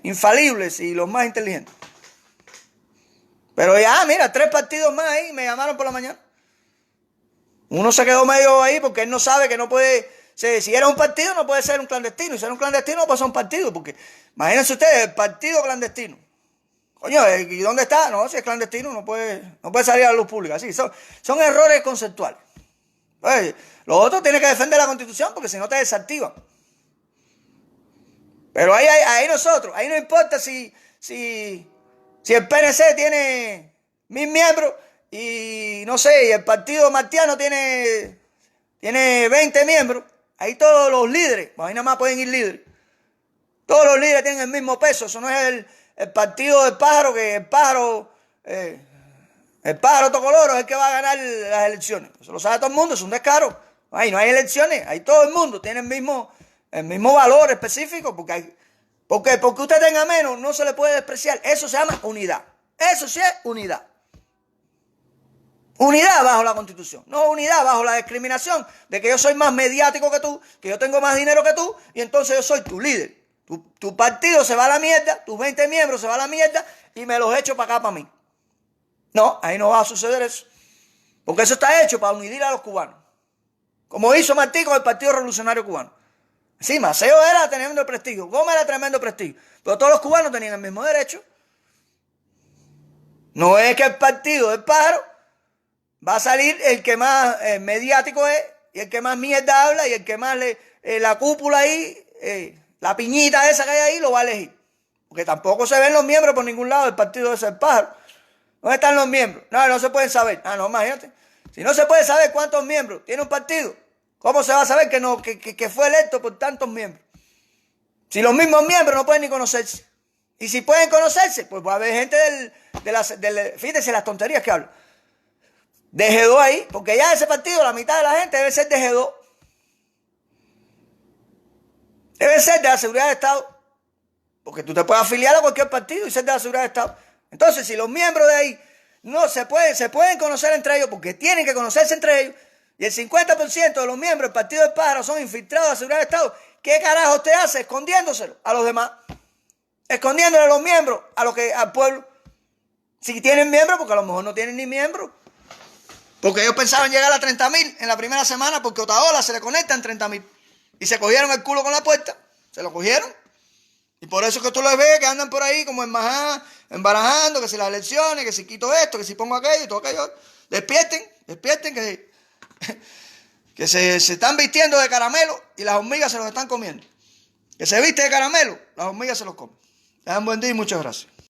infalibles y los más inteligentes. Pero ya, mira, 3 partidos más ahí me llamaron por la mañana. Uno se quedó medio ahí porque él no sabe que no puede, si era un partido no puede ser un clandestino, y ser un clandestino no puede ser un partido, porque imagínense ustedes, el partido clandestino. Coño, ¿y dónde está? No, si es clandestino no puede salir a la luz pública. Sí, son errores conceptuales. Oye, los otros tienen que defender la Constitución porque si no te desactivan. Pero ahí nosotros, ahí no importa si el PNC tiene 1000 miembros y no sé, y el partido martiano tiene 20 miembros, ahí todos los líderes, pues ahí nada más pueden ir líderes. Todos los líderes tienen el mismo peso, eso no es el partido del pájaro, que el pájaro tocoloro es el que va a ganar las elecciones. Eso lo sabe todo el mundo, es un descaro. Ahí no hay elecciones, ahí todo el mundo tiene el mismo valor específico, porque usted tenga menos no se le puede despreciar. Eso se llama unidad. Eso sí es unidad. Unidad bajo la Constitución, no unidad bajo la discriminación de que yo soy más mediático que tú, que yo tengo más dinero que tú, y entonces yo soy tu líder. Tu partido se va a la mierda, tus 20 miembros se van a la mierda y me los echo para acá, para mí. No, ahí no va a suceder eso. Porque eso está hecho para unir a los cubanos. Como hizo Martí con el Partido Revolucionario Cubano. Sí, Maceo era tremendo prestigio, Gómez era tremendo prestigio, pero todos los cubanos tenían el mismo derecho. No es que el partido del pájaro va a salir el que más mediático es, y el que más mierda habla, y el que más la cúpula ahí, la piñita esa que hay ahí, lo va a elegir. Porque tampoco se ven los miembros por ningún lado del partido ese del pájaro. ¿Dónde están los miembros? No se pueden saber. No, imagínate. Si no se puede saber cuántos miembros tiene un partido, ¿cómo se va a saber que fue electo por tantos miembros? Si los mismos miembros no pueden ni conocerse. Y si pueden conocerse, pues va a haber gente fíjense las tonterías que hablo. De G2 ahí, porque ya ese partido, la mitad de la gente debe ser de G2. Debe ser de la seguridad del Estado. Porque tú te puedes afiliar a cualquier partido y ser de la seguridad del Estado. Entonces, si los miembros de ahí no se pueden conocer entre ellos, porque tienen que conocerse entre ellos, y el 50% de los miembros del Partido del Pájaro son infiltrados de la seguridad del Estado, ¿qué carajo usted hace escondiéndoselo a los demás? Escondiéndole a los miembros al pueblo. Si tienen miembros, porque a lo mejor no tienen ni miembros. Porque ellos pensaban llegar a 30.000 en la primera semana, porque Otaola se le conectan 30.000. Y se cogieron el culo con la puerta. Se lo cogieron. Y por eso es que tú los ves que andan por ahí como embarajando, que si las elecciones, que si quito esto, que si pongo aquello y todo aquello. Despierten que se están vistiendo de caramelo y las hormigas se los están comiendo. Que se viste de caramelo, las hormigas se los comen. Tengan buen día y muchas gracias.